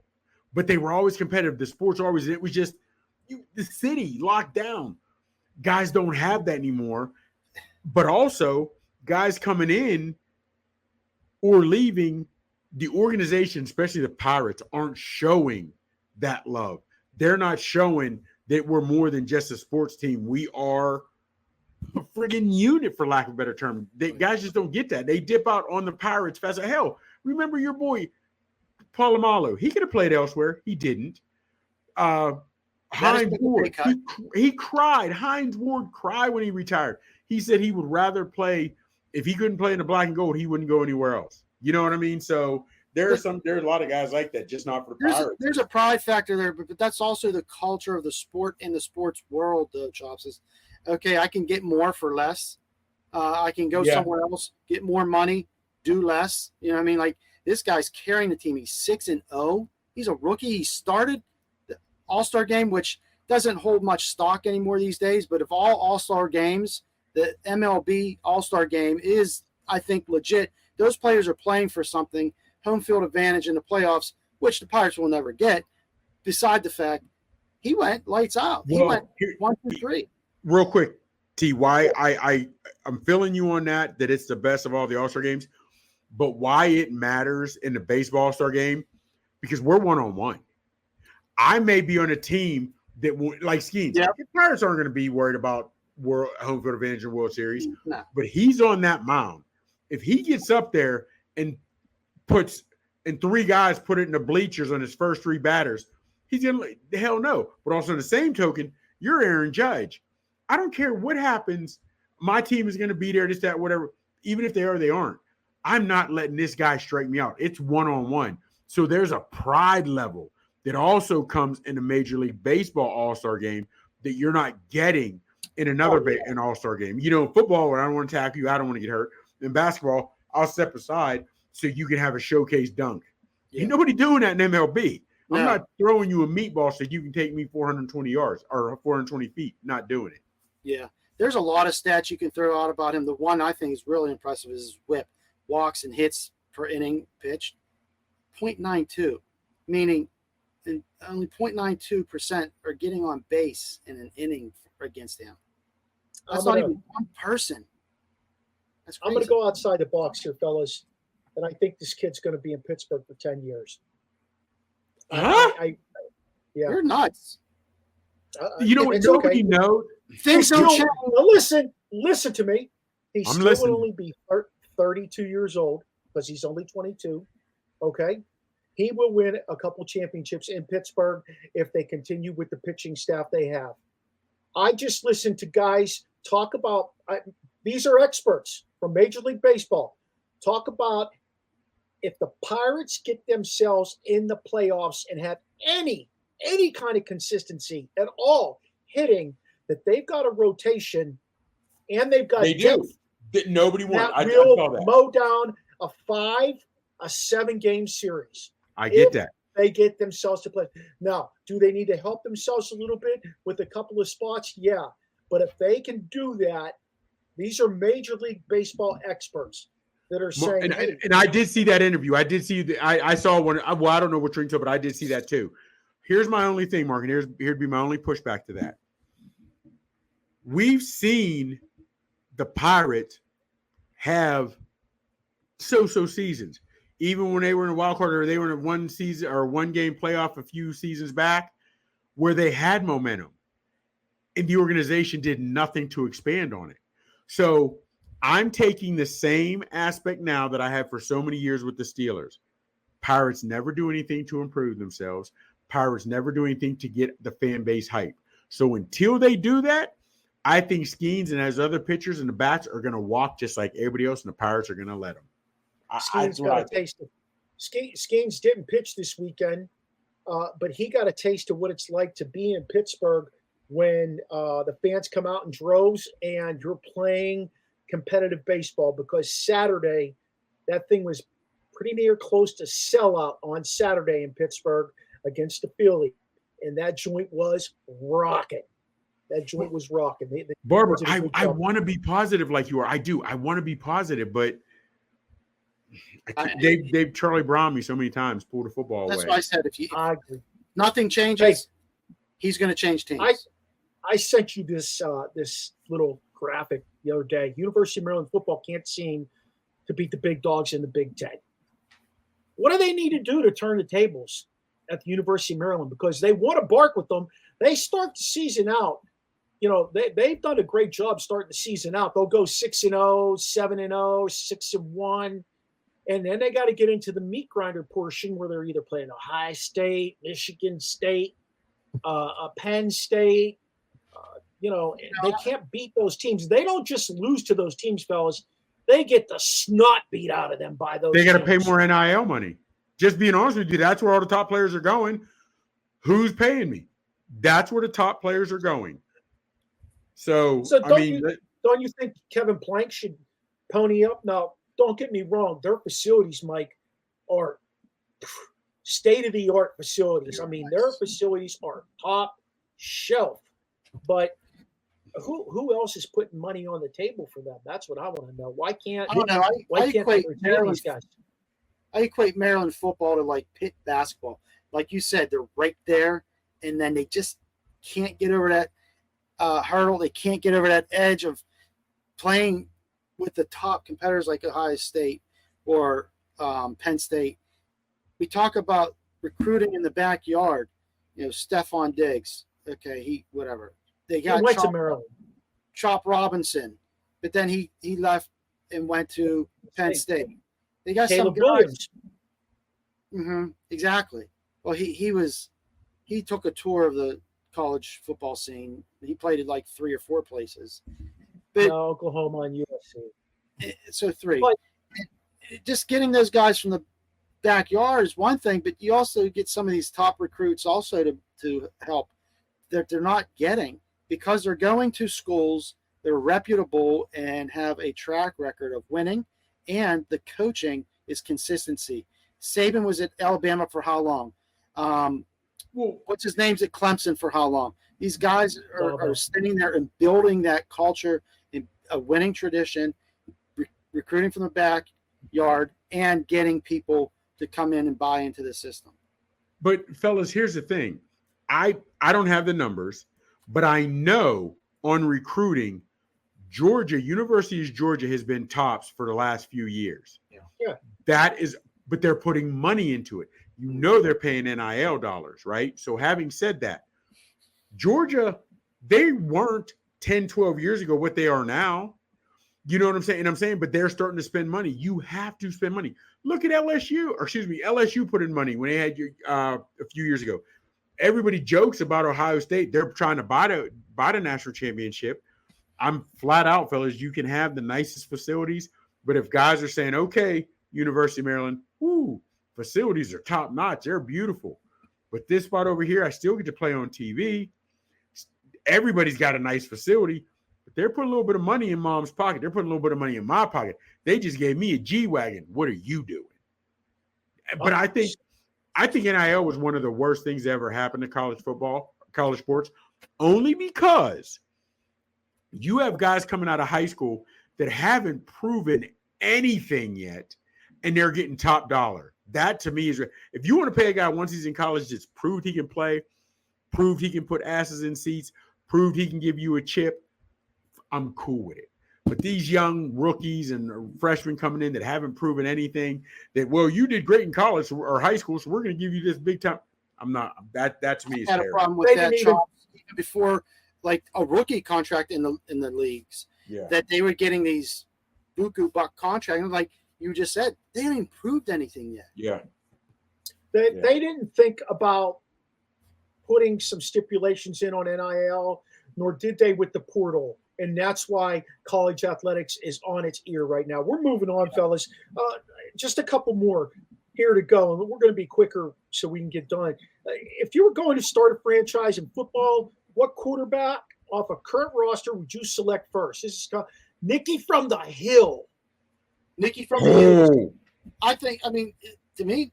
Speaker 5: but they were always competitive. The sports always. It was just the city locked down. Guys don't have that anymore. But also, guys coming in or leaving, the organization, especially the Pirates, aren't showing that love. They're not showing that we're more than just a sports team. We are a friggin' unit, for lack of a better term. Guys just don't get that. They dip out on the Pirates fast. Hell, remember your boy Polamalu. He could have played elsewhere. He didn't. Hines Ward, he cried. Hines Ward cried when he retired. He said he would rather play, if he couldn't play in the black and gold, he wouldn't go anywhere else. You know what I mean? So there's a lot of guys like that, just not for the Pirates.
Speaker 4: There's a pride factor there, but that's also the culture of the sport and the sports world, Chops. Is okay, I can get more for less. I can go somewhere else, get more money, do less. You know what I mean? Like, this guy's carrying the team. He's 6-0. He's a rookie. He started the All-Star game, which doesn't hold much stock anymore these days. But if all All-Star games, the MLB All-Star game is, I think, legit. Those players are playing for something, home field advantage in the playoffs, which the Pirates will never get. Beside the fact, he went lights out. He went 1, 2, 3.
Speaker 5: Real quick, T, why I'm feeling you on that it's the best of all the All-Star games, but why it matters in the baseball All-Star game, because we're one-on-one. I may be on a team that like Skenes.
Speaker 4: Yep.
Speaker 5: The Pirates aren't going to be worried about world home field advantage in World Series,
Speaker 4: No.
Speaker 5: but he's on that mound. If he gets up there and puts and 3 guys put it in the bleachers on his first 3 batters, he's gonna hell no. But also, in the same token, you're Aaron Judge. I don't care what happens. My team is going to be there, this, that, whatever. Even if they are, they aren't. I'm not letting this guy strike me out. It's one-on-one. So there's a pride level that also comes in a Major League Baseball All-Star game that you're not getting in another an All-Star game. You know, in football, where I don't want to tackle you, I don't want to get hurt. In basketball, I'll step aside so you can have a showcase dunk.
Speaker 4: Yeah.
Speaker 5: Ain't nobody doing that in MLB.
Speaker 4: No.
Speaker 5: I'm not throwing you a meatball so you can take me 420 yards or 420 feet. Not doing it.
Speaker 4: Yeah. There's a lot of stats you can throw out about him. The one I think is really impressive is his whip. Walks and hits per inning pitched, 0.92, meaning only 0.92% are getting on base in an inning against him. That's not even one person. That's crazy.
Speaker 3: I'm going to go outside the box here, fellas, and I think this kid's going to be in Pittsburgh for 10 years.
Speaker 5: Huh?
Speaker 3: Yeah.
Speaker 4: You're nuts.
Speaker 5: You know what? Nobody knows.
Speaker 4: Things don't change.
Speaker 3: Listen to me. He
Speaker 5: I'm
Speaker 3: still
Speaker 5: listening.
Speaker 3: will only be 32 years old because he's only 22. Okay. He will win a couple championships in Pittsburgh if they continue with the pitching staff they have. I just listened to guys talk about these are experts from Major League Baseball. Talk about if the Pirates get themselves in the playoffs and have any kind of consistency at all hitting, that they've got a rotation and they've got depth.
Speaker 5: Nobody won.
Speaker 3: That
Speaker 5: I
Speaker 3: will
Speaker 5: saw that.
Speaker 3: mow down a 7-game series.
Speaker 5: I get that.
Speaker 3: They get themselves to play. Now, do they need to help themselves a little bit with a couple of spots? Yeah. But if they can do that, these are Major League Baseball experts that are saying,
Speaker 5: and I did see that interview. I did see I saw one. Well, I don't know what you're into, but I did see that too. Here's my only thing, Mark, and here'd be my only pushback to that. We've seen the Pirates have so seasons. Even when they were in a wild card or they were in a 1 season or 1 game playoff a few seasons back, where they had momentum and the organization did nothing to expand on it. So I'm taking the same aspect now that I have for so many years with the Steelers. Pirates never do anything to improve themselves. Pirates never do anything to get the fan base hype. So until they do that, I think Skenes and his other pitchers and the bats are going to walk just like everybody else, and the Pirates are going to let them.
Speaker 3: Skenes got a taste of Skenes didn't pitch this weekend, but he got a taste of what it's like to be in Pittsburgh when the fans come out in droves and you're playing competitive baseball, because Saturday, that thing was pretty near close to sellout on Saturday in Pittsburgh against the Phillies, and that joint was rocking.
Speaker 5: Barber, I want to be positive like you are. I do. I want to be positive, but they've Charlie Brown me so many times, pulled the football away.
Speaker 4: That's why I said if nothing changes, he's going to change teams.
Speaker 3: I sent you this little graphic the other day. University of Maryland football can't seem to beat the big dogs in the Big Ten. What do they need to do to turn the tables at the University of Maryland? Because they want to bark with them. They start the season out. You know, they've done a great job starting the season out. They'll go 6-0, 7-0, 6-1. And then they got to get into the meat grinder portion where they're either playing Ohio State, Michigan State, Penn State. They can't beat those teams. They don't just lose to those teams, fellas. They get the snot beat out of them by those
Speaker 5: They got to
Speaker 3: teams.
Speaker 5: pay more NIL money. Just being honest with you, that's where all the top players are going. Who's paying me? That's where the top players are going. So
Speaker 3: don't you think Kevin Plank should pony up? Now, don't get me wrong, their facilities, Mike, are state-of-the-art facilities. I mean, their facilities are top shelf. But who else is putting money on the table for them? That's what I want to know. Why can't
Speaker 4: I don't know.
Speaker 3: why can't they retain these guys?
Speaker 4: I equate Maryland football to like Pitt basketball. Like you said, they're right there, and then they just can't get over that hurdle. They can't get over that edge of playing with the top competitors like Ohio State or Penn State. We talk about recruiting in the backyard. You know, Stephon Diggs. Okay, whatever. They got
Speaker 3: went to Maryland.
Speaker 4: Chop Robinson, but then he left and went to Penn State. They got
Speaker 3: Caleb
Speaker 4: some guys.
Speaker 3: Williams.
Speaker 4: Mm-hmm, exactly. Well, he took a tour of the college football scene. He played at like 3 or 4 places. But
Speaker 3: No, Oklahoma and USC.
Speaker 4: so 3.
Speaker 3: But
Speaker 4: Just getting those guys from the backyard is one thing, but you also get some of these top recruits also to help that they're not getting because they're going to schools, they're reputable and have a track record of winning, and the coaching is consistency. Saban was at Alabama for how long? What's his name's at Clemson for how long? These guys are sitting there and building that culture in a winning tradition, recruiting from the backyard, and getting people to come in and buy into the system.
Speaker 5: But fellas, here's the thing. I don't have the numbers, but I know on recruiting, University of Georgia has been tops for the last few years.
Speaker 3: Yeah.
Speaker 5: But they're putting money into it. You know they're paying NIL dollars, right? So having said that, Georgia, they weren't 10, 12 years ago what they are now. You know what I'm saying? And I'm saying, but they're starting to spend money. You have to spend money. Look at LSU put in money when they had you a few years ago. Everybody jokes about Ohio State. They're trying to buy the national championship. I'm flat out, fellas. You can have the nicest facilities, but if guys are saying, okay, University of Maryland, facilities are top notch. They're beautiful. But this spot over here, I still get to play on TV. Everybody's got a nice facility, but they're putting a little bit of money in mom's pocket. They're putting a little bit of money in my pocket. They just gave me a G-Wagon. What are you doing? But I think NIL was one of the worst things that ever happened to college football, college sports, only because you have guys coming out of high school that haven't proven anything yet, and they're getting top dollar. That to me is, if you want to pay a guy once he's in college that's proved he can play, proved he can put asses in seats, proved he can give you a chip, I'm cool with it. But these young rookies and freshmen coming in that haven't proven anything, that, well, you did great in college or high school, so we're going to give you this big time. I'm not. That to me is
Speaker 4: had a problem with that even before, like a rookie contract in the leagues.
Speaker 5: Yeah.
Speaker 4: That they were getting these buku buck contracts. Like you just said, they haven't improved anything yet.
Speaker 5: Yeah.
Speaker 3: They didn't think about putting some stipulations in on NIL, nor did they with the portal. And that's why college athletics is on its ear right now. We're moving on, fellas. Just a couple more here to go, and we're going to be quicker so we can get done. If you were going to start a franchise in football, what quarterback off a current roster would you select first? This is Nicky from the Hill.
Speaker 4: Nicky from the Hill. To me,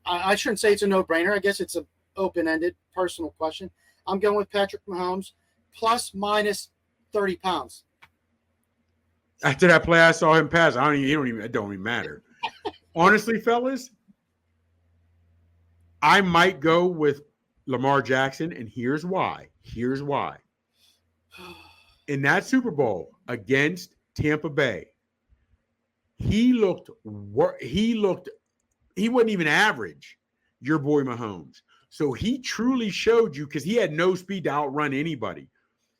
Speaker 4: I shouldn't say it's a no-brainer. I guess it's an open-ended personal question. I'm going with Patrick Mahomes, plus minus 30 pounds.
Speaker 5: After that play, I saw him pass. It don't even matter. Honestly, fellas, I might go with Lamar Jackson, and here's why. In that Super Bowl against Tampa Bay, he wasn't even average, your boy Mahomes. So he truly showed you, because he had no speed to outrun anybody.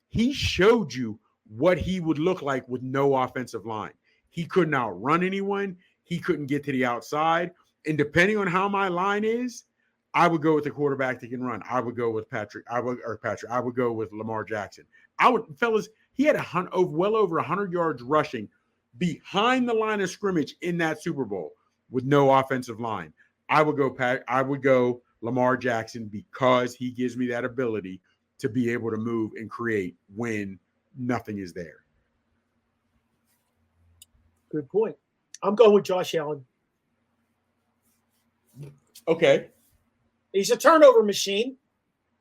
Speaker 5: He showed you what he would look like with no offensive line. He couldn't outrun anyone. He couldn't get to the outside. And depending on how my line is, I would go with the quarterback that can run. I would go with I would go with Lamar Jackson. Fellas, he had well over 100 yards rushing behind the line of scrimmage in that Super Bowl with no offensive line. I would go Lamar Jackson, because he gives me that ability to be able to move and create when nothing is there.
Speaker 3: Good point. I'm going with Josh Allen.
Speaker 5: Okay.
Speaker 3: He's a turnover machine,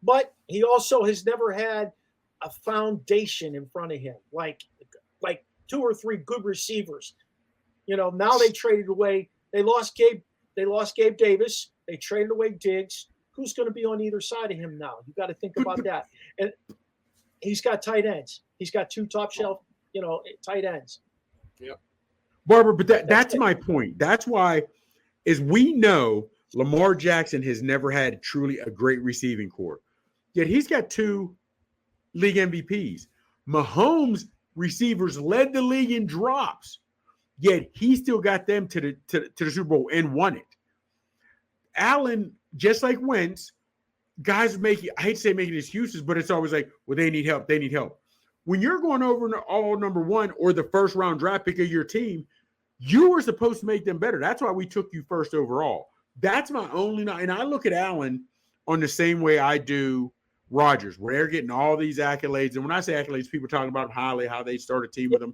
Speaker 3: but he also has never had a foundation in front of him, like 2 or 3 good receivers. Now they traded away. They lost Gabe Davis. They traded away Diggs. Who's going to be on either side of him now? You got to think about that. And he's got tight ends. He's got 2 top shelf, tight ends.
Speaker 5: Yep. Barbara, but that's my point. That's why, is we know Lamar Jackson has never had truly a great receiving core. Yet he's got 2 league MVPs. Mahomes receivers led the league in drops. Yet he still got them to the Super Bowl and won it. Allen, just like Wentz, guys I hate to say making excuses, but it's always like, well, they need help. They need help. When you're going over all number 1 or the first round draft pick of your team, you were supposed to make them better. That's why we took you first overall. That's my only, and I look at Allen on the same way I do Rodgers, where they're getting all these accolades. And when I say accolades, people talking about highly how they start a team with them.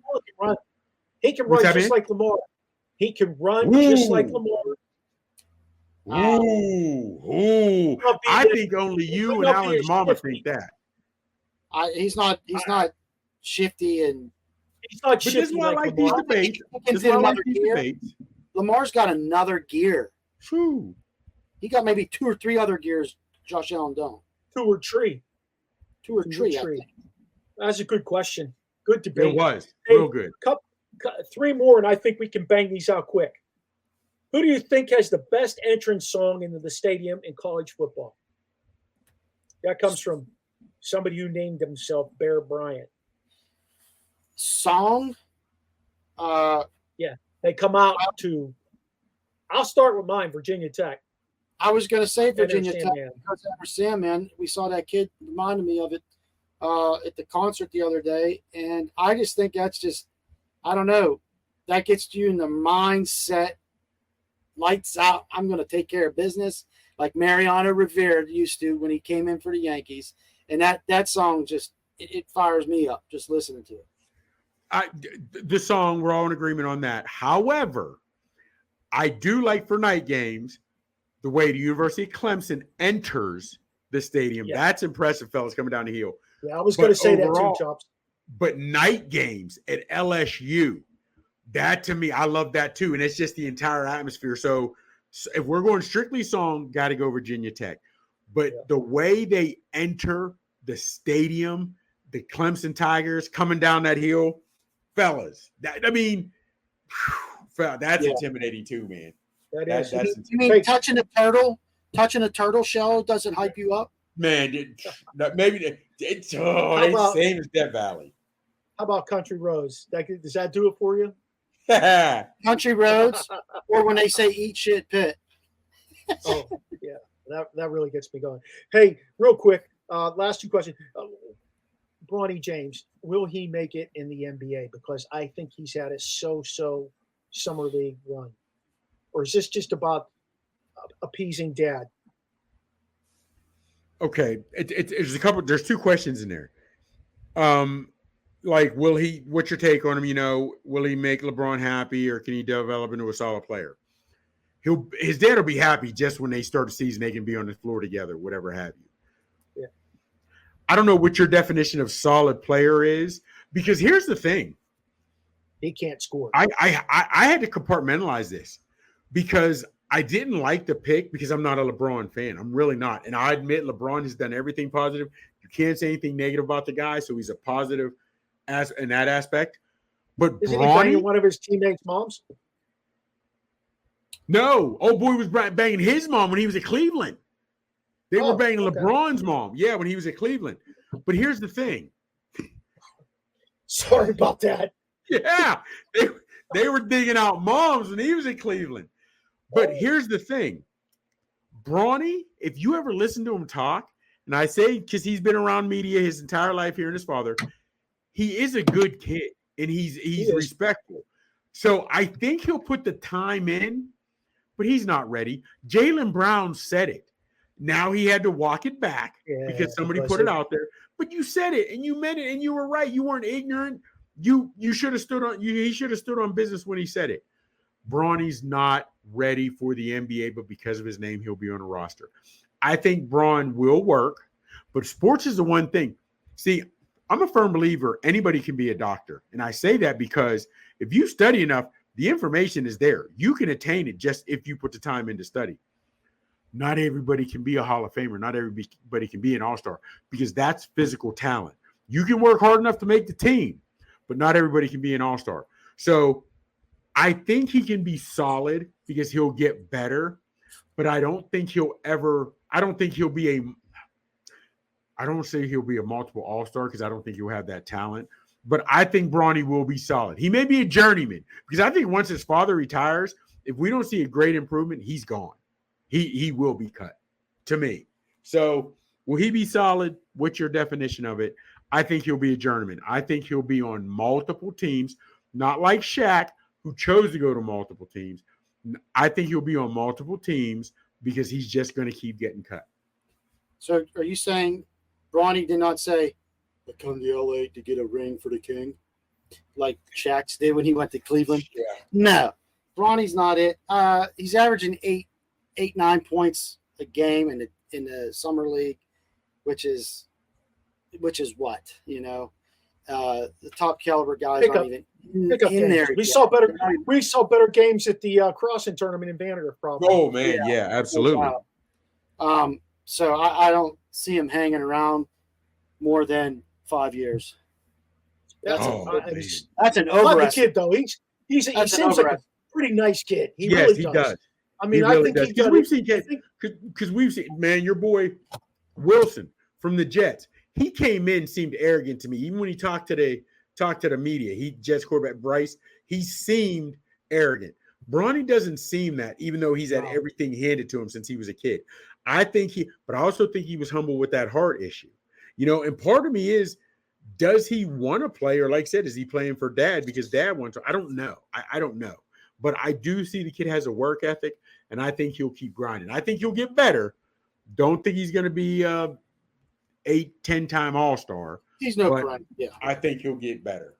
Speaker 3: He can run just like Lamar. He can run just like Lamar.
Speaker 5: Ooh. I think only you and Allen's mama think that.
Speaker 4: He's not shifty and
Speaker 3: he's not shifty.
Speaker 5: But this is why I like these debates.
Speaker 4: This is why I like these debates. Lamar's got another gear.
Speaker 5: True.
Speaker 4: He got maybe 2 or 3 other gears Josh Allen don't.
Speaker 3: 2 or 3.
Speaker 4: 2 or 3.
Speaker 3: That's a good question. Good debate.
Speaker 5: It was. Real good.
Speaker 3: 3 more, and I think we can bang these out quick. Who do you think has the best entrance song into the stadium in college football? That comes from somebody who named himself Bear Bryant.
Speaker 4: Song?
Speaker 3: Yeah. They come out to – I'll start with mine, Virginia Tech.
Speaker 4: I was going to say Virginia Tech
Speaker 3: Man.
Speaker 4: because Sandman. We saw that kid reminded me of it at the concert the other day, and I just think that's just – I don't know. That gets you in the mindset, lights out, I'm going to take care of business, like Mariano Rivera used to when he came in for the Yankees. And that song just it fires me up just listening to it.
Speaker 5: The song, we're all in agreement on that. However, I do like for night games the way the University of Clemson enters the stadium.
Speaker 3: Yeah.
Speaker 5: That's impressive, fellas, coming down the hill.
Speaker 3: Yeah, I was going to say that too, Chops.
Speaker 5: But night games at LSU, that to me, I love that too. And it's just the entire atmosphere. So if we're going strictly song, got to go Virginia Tech. But the way they enter the stadium, the Clemson Tigers coming down that hill, fellas, that's intimidating too, man.
Speaker 3: That's
Speaker 4: you mean touching a turtle shell doesn't hype you up?
Speaker 5: Man, maybe it's same as Death Valley.
Speaker 3: How about Country Roads? Does that do it for you?
Speaker 4: Country Roads, or when they say "eat shit Pitt."
Speaker 3: Oh yeah, that really gets me going. Hey, real quick, last 2 questions. Bronny James, will he make it in the NBA? Because I think he's had a so-so summer league run, or is this just about appeasing dad?
Speaker 5: Okay, there's a couple. There's 2 questions in there. Like, will he? What's your take on him? Will he make LeBron happy, or can he develop into a solid player? His dad will be happy just when they start the season. They can be on the floor together, whatever have you.
Speaker 3: Yeah.
Speaker 5: I don't know what your definition of solid player is, because here's the thing:
Speaker 3: he can't score.
Speaker 5: I had to compartmentalize this because I didn't like the pick because I'm not a LeBron fan. I'm really not, and I admit LeBron has done everything positive. You can't say anything negative about the guy, so he's a positive in that aspect. But
Speaker 3: isn't he banging one of his teammates' moms?
Speaker 5: No. Old boy was banging his mom when he was at Cleveland. They were banging LeBron's mom. Yeah, when he was at Cleveland. But here's the thing.
Speaker 3: Sorry about that.
Speaker 5: Yeah. They were digging out moms when he was at Cleveland. But here's the thing. Bronny, if you ever listen to him talk, and I say because he's been around media his entire life hearing his father, he is a good kid, and he's respectful. So I think he'll put the time in, but he's not ready. Jaylen Brown said it. Now he had to walk it back because somebody put it out there. But you said it, and you meant it, and you were right. You weren't ignorant. You should have stood on. He should have stood on business when he said it. Bronny's not ready for the NBA, but because of his name, he'll be on a roster. I think Braun will work, but sports is the one thing. See, I'm a firm believer anybody can be a doctor. And I say that because if you study enough, the information is there. You can attain it just if you put the time into study. Not everybody can be a Hall of Famer. Not everybody can be an all-star because that's physical talent. You can work hard enough to make the team, but not everybody can be an all-star. So I think he can be solid because he'll get better, but I don't think he'll be I don't say he'll be a multiple all-star because I don't think he'll have that talent, but I think Bronny will be solid. He may be a journeyman because I think once his father retires, if we don't see a great improvement, he's gone. He will be cut to me. So will he be solid? What's your definition of it? I think he'll be a journeyman. I think he'll be on multiple teams, not like Shaq, who chose to go to multiple teams. I think he'll be on multiple teams because he's just going to keep getting cut.
Speaker 4: So are you saying Bronny did not say, I come to LA to get a ring for the king, like Shaq did when he went to Cleveland?
Speaker 5: Yeah.
Speaker 4: No, Bronny's not it. He's averaging 9 points a game in the summer league, which is what, the top caliber guys aren't even in there.
Speaker 3: We saw better games at the crossing tournament in Vanderbilt, probably.
Speaker 5: Oh man, yeah, absolutely.
Speaker 4: So I don't see him hanging around more than 5 years. That's an
Speaker 3: I
Speaker 4: overestimate.
Speaker 3: like the kid though. He seems like a pretty nice kid. He really does. I mean, I think
Speaker 5: because we've seen man, your boy Wilson from the Jets. He came in, seemed arrogant to me, even when he talked to the media. He Jets quarterback Bryce. He seemed arrogant. Bronny doesn't seem that, even though he's had everything handed to him since he was a kid. But I also think he was humble with that heart issue, And part of me is, does he want to play, or like I said, is he playing for dad because dad wants to? I don't know. I don't know. But I do see the kid has a work ethic, and I think he'll keep grinding. I think he'll get better. Don't think he's going to be 8-10-time All-Star.
Speaker 4: He's no grind. Yeah,
Speaker 5: I think he'll get better.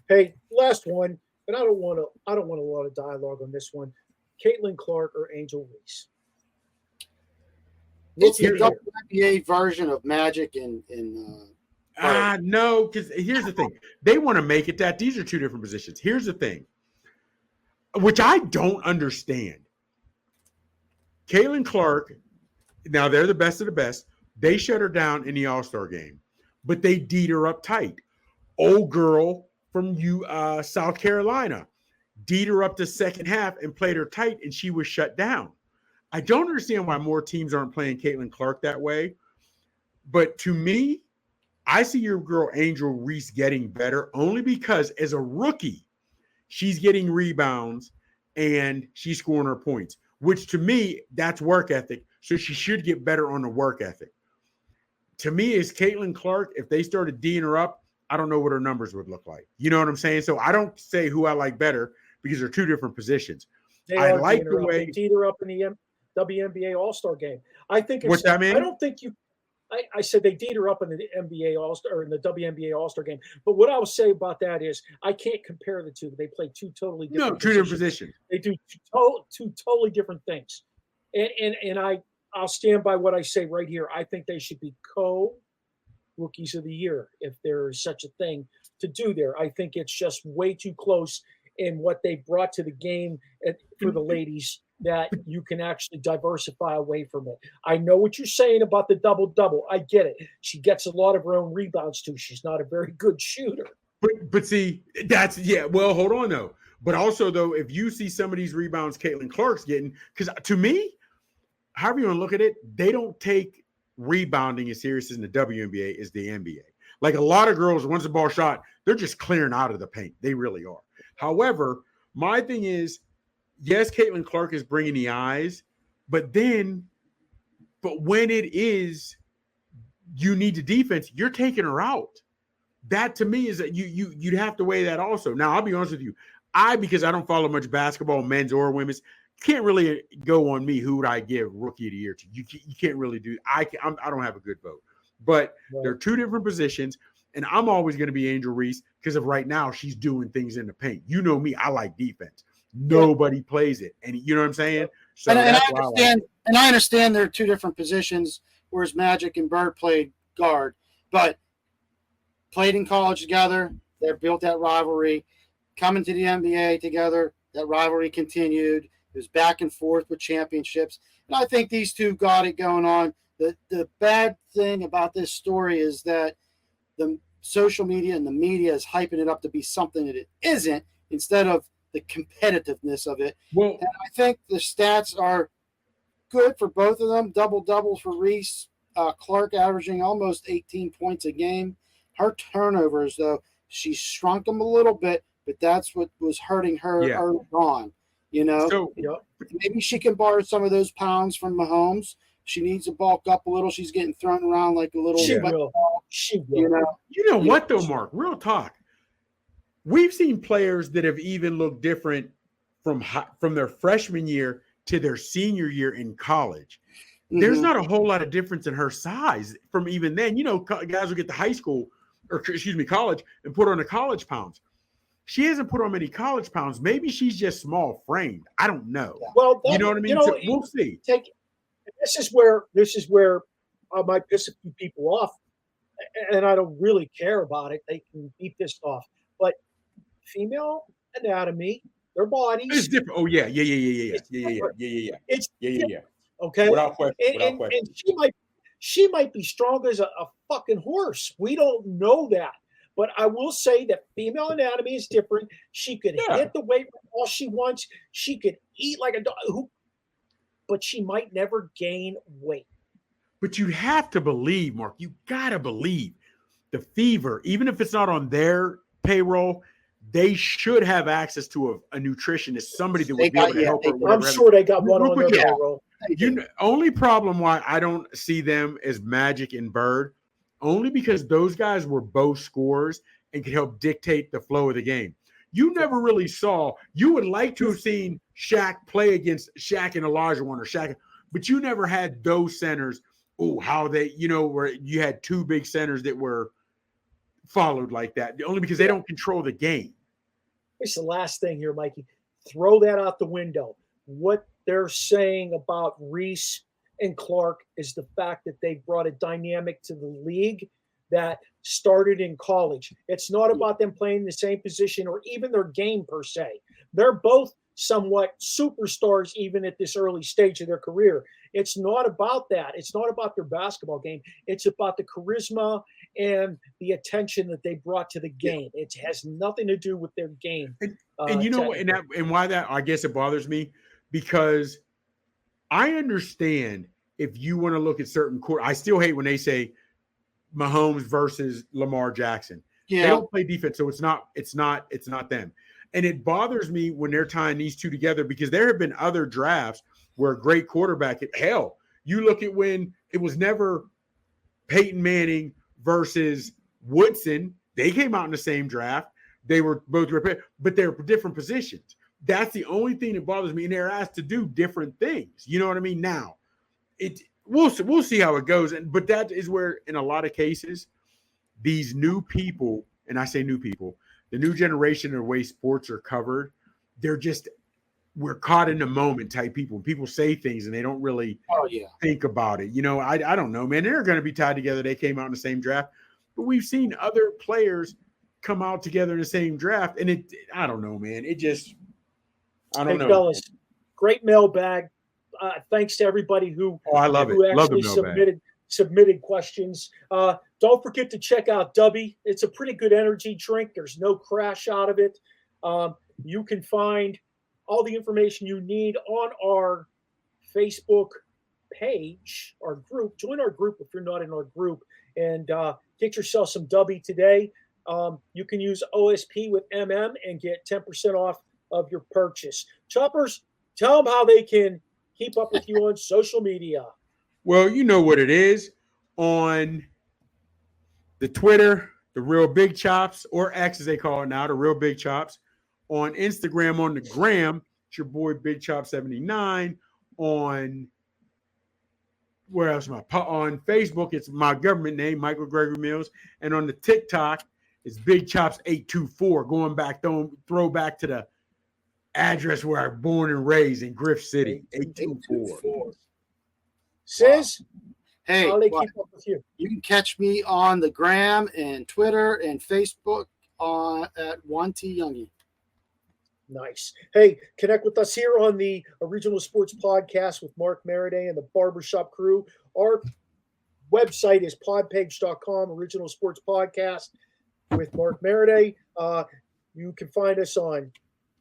Speaker 3: Hey, last one, and I don't want a lot of dialogue on this one. Caitlin Clark or Angel Reese?
Speaker 4: It's the WNBA version of Magic and
Speaker 5: no, because here's the thing. They want to make it that these are two different positions. Here's the thing, which I don't understand. Caitlin Clark, now they're the best of the best. They shut her down in the All-Star game, but they D'd her up tight. Old girl from South Carolina D'd her up the second half and played her tight, and she was shut down. I don't understand why more teams aren't playing Caitlin Clark that way. But to me, I see your girl Angel Reese getting better only because as a rookie, she's getting rebounds and she's scoring her points, which to me, that's work ethic. So she should get better on the work ethic. To me, is Caitlin Clark, if they started D'ing her up, I don't know what her numbers would look like. You know what I'm saying? So I don't say who I like better because they're two different positions.
Speaker 3: I like the way they D'd her up in the WNBA All-Star game. I think
Speaker 5: what's that mean?
Speaker 3: I don't think you. I said they D'd her up in the NBA All-Star or in the WNBA All-Star game. But what I will say about that is I can't compare the two. They play two totally different
Speaker 5: different positions.
Speaker 3: They do two totally different things. And I'll stand by what I say right here. I think they should be co-rookies of the year if there is such a thing to do there. I think it's just way too close in what they brought to the game for the ladies that you can actually diversify away from it. I know what you're saying about the double-double. I get it. She gets a lot of her own rebounds too. She's not a very good shooter.
Speaker 5: But see, that's well, hold on though. But also though, if you see some of these rebounds Caitlin Clark's getting, because to me, however you want to look at it, they don't take rebounding as serious as in the WNBA as the NBA. Like a lot of girls, once the ball shot, they're just clearing out of the paint. They really are. However, my thing is, yes, Caitlin Clark is bringing the eyes, but when it is you need the defense, you're taking her out. That to me is that you'd have to weigh that also. Now, I'll be honest with you. Because I don't follow much basketball, men's or women's, can't really go on me who would I give rookie of the year to. You can't really do. I don't have a good vote, but they're two different positions, and I'm always going to be Angel Reese because of right now she's doing things in the paint. You know me, I like defense. nobody plays it. And you know what I'm saying? So
Speaker 4: and
Speaker 5: that's
Speaker 4: I
Speaker 5: why
Speaker 4: understand. And I understand there are two different positions, whereas Magic and Bird played guard, but played in college together. They built that rivalry. Coming to the NBA together, that rivalry continued. It was back and forth with championships. And I think these two got it going on. The bad thing about this story is that the social media and the media is hyping it up to be something that it isn't, instead of the competitiveness of it.
Speaker 5: Well,
Speaker 4: and I think the stats are good for both of them. Double-doubles for Reese. Clark averaging almost 18 points a game. Her turnovers, though, she shrunk them a little bit, but that's what was hurting her early on.
Speaker 5: So
Speaker 4: maybe she can borrow some of those pounds from Mahomes. She needs to bulk up a little. She's getting thrown around like a little.
Speaker 3: She will.
Speaker 5: You know what, though, Mark? Real talk. We've seen players that have even looked different from their freshman year to their senior year in college. There's not a whole lot of difference in her size from even then. Guys will get to high school, or excuse me, college, and put on the college pounds. She hasn't put on many college pounds. Maybe she's just small framed. I don't know.
Speaker 3: Well,
Speaker 5: you know what I mean? So we'll see.
Speaker 3: This is where I might piss a few people off, and I don't really care about it. They can be pissed off, but female anatomy, their bodies,
Speaker 5: it's different. Oh yeah.
Speaker 3: It's
Speaker 5: yeah.
Speaker 3: Okay.
Speaker 5: Without question.
Speaker 3: And she might be strong as a fucking horse. We don't know that. But I will say that female anatomy is different. She could hit the weight all she wants. She could eat like a dog, but she might never gain weight.
Speaker 5: But you have to believe, Mark. You got to believe the Fever, even if it's not on their payroll, they should have access to a nutritionist, somebody that would be able to help her.
Speaker 3: I'm sure they got one on their payroll.
Speaker 5: Only problem why I don't see them as Magic and Bird, only because those guys were both scorers and could help dictate the flow of the game. You never really saw. You would like to have seen Shaq play against Shaq and Olajuwon or Shaq, but you never had those centers. Oh, how they, where you had two big centers that were followed like that, only because they don't control the game.
Speaker 3: It's the last thing here, Mikey. Throw that out the window. What they're saying about Reese and Clark is the fact that they brought a dynamic to the league that started in college. It's not about them playing the same position or even their game per se. They're both somewhat superstars even at this early stage of their career. It's not about that. It's not about their basketball game. It's about the charisma and the attention that they brought to the game. It has nothing to do with their game.
Speaker 5: And you know, and why that, I guess it bothers me, because I understand if you want to look at certain court. I still hate when they say Mahomes versus Lamar Jackson.
Speaker 4: Yeah.
Speaker 5: They don't play defense, so it's not them. And it bothers me when they're tying these two together, because there have been other drafts where a great quarterback, hell, you look at when it was never Peyton Manning versus Woodson. They came out in the same draft. They were both repaired, but they're different positions. That's the only thing that bothers me. And they're asked to do different things. You know what I mean? Now, we'll see how it goes. But that is where, in a lot of cases, these new people, and I say new people, the new generation, the way sports are covered, we're caught in the moment type people. People say things and they don't really think about it. I don't know, man. They're going to be tied together. They came out in the same draft, but we've seen other players come out together in the same draft, and I don't know, man. I don't know.
Speaker 3: Fellas, great mailbag. Thanks to everybody who
Speaker 5: I love it. Love the mailbag.
Speaker 3: Submitted questions. Don't forget to check out Dubby. It's a pretty good energy drink. There's no crash out of it. You can find all the information you need on our Facebook page, our group. Join our group if you're not in our group, and get yourself some Dubby today. You can use OSP with MM and get 10% off of your purchase. Choppers, tell them how they can keep up with you on social media.
Speaker 5: Well, you know what it is. On the Twitter, the Real Big Chops, or X as they call it now, the Real Big Chops. On Instagram, on the gram, it's your boy Big Chop 79. On where else am I? On Facebook, it's my government name, Michael Gregory Mills. And on the TikTok, it's Big Chops 824. Going back, throw back to the address where I'm born and raised in Griff City, 824.
Speaker 3: Sis,
Speaker 4: Hey,
Speaker 3: how do they
Speaker 4: what?
Speaker 3: keep up with you?
Speaker 4: You can catch me on the gram and Twitter and Facebook at 1T Youngie.
Speaker 3: Nice. Hey, connect with us here on the Original Sports Podcast with Mark Maradei and the Barbershop crew. Our website is podpage.com, Original Sports Podcast with Mark Maradei. You can find us on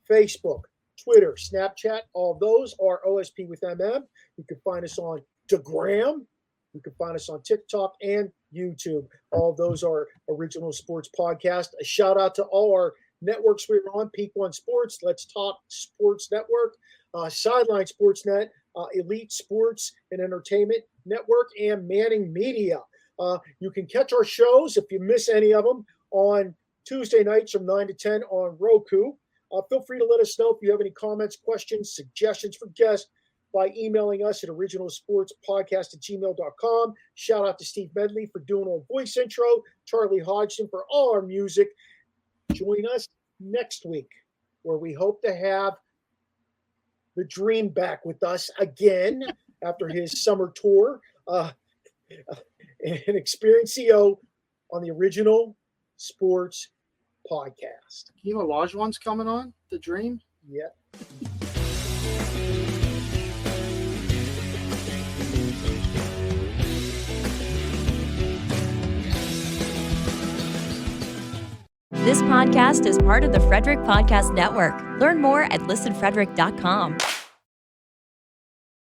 Speaker 3: Facebook, Twitter, Snapchat. All those are OSP with MM. You can find us on the Gram. You can find us on TikTok and YouTube. All those are Original Sports Podcast. A shout out to all our networks we're on: Peak One Sports, Let's Talk Sports Network, Sideline Sports Net, Elite Sports and Entertainment Network, and Manning Media. You can catch our shows if you miss any of them on Tuesday nights from 9 to 10 on Roku. Feel free to let us know if you have any comments, questions, suggestions for guests by emailing us at originalsportspodcast@gmail.com. Shout out to Steve Medley for doing our voice intro, Charlie Hodgson for all our music. Join us next week, where we hope to have the Dream back with us again after his summer tour, and Experience CO on the Original Sports Podcast.
Speaker 4: You know, Olajuwon's coming on the Dream.
Speaker 3: Yeah.
Speaker 1: This podcast is part of the Frederick Podcast Network. Learn more at listenfrederick.com.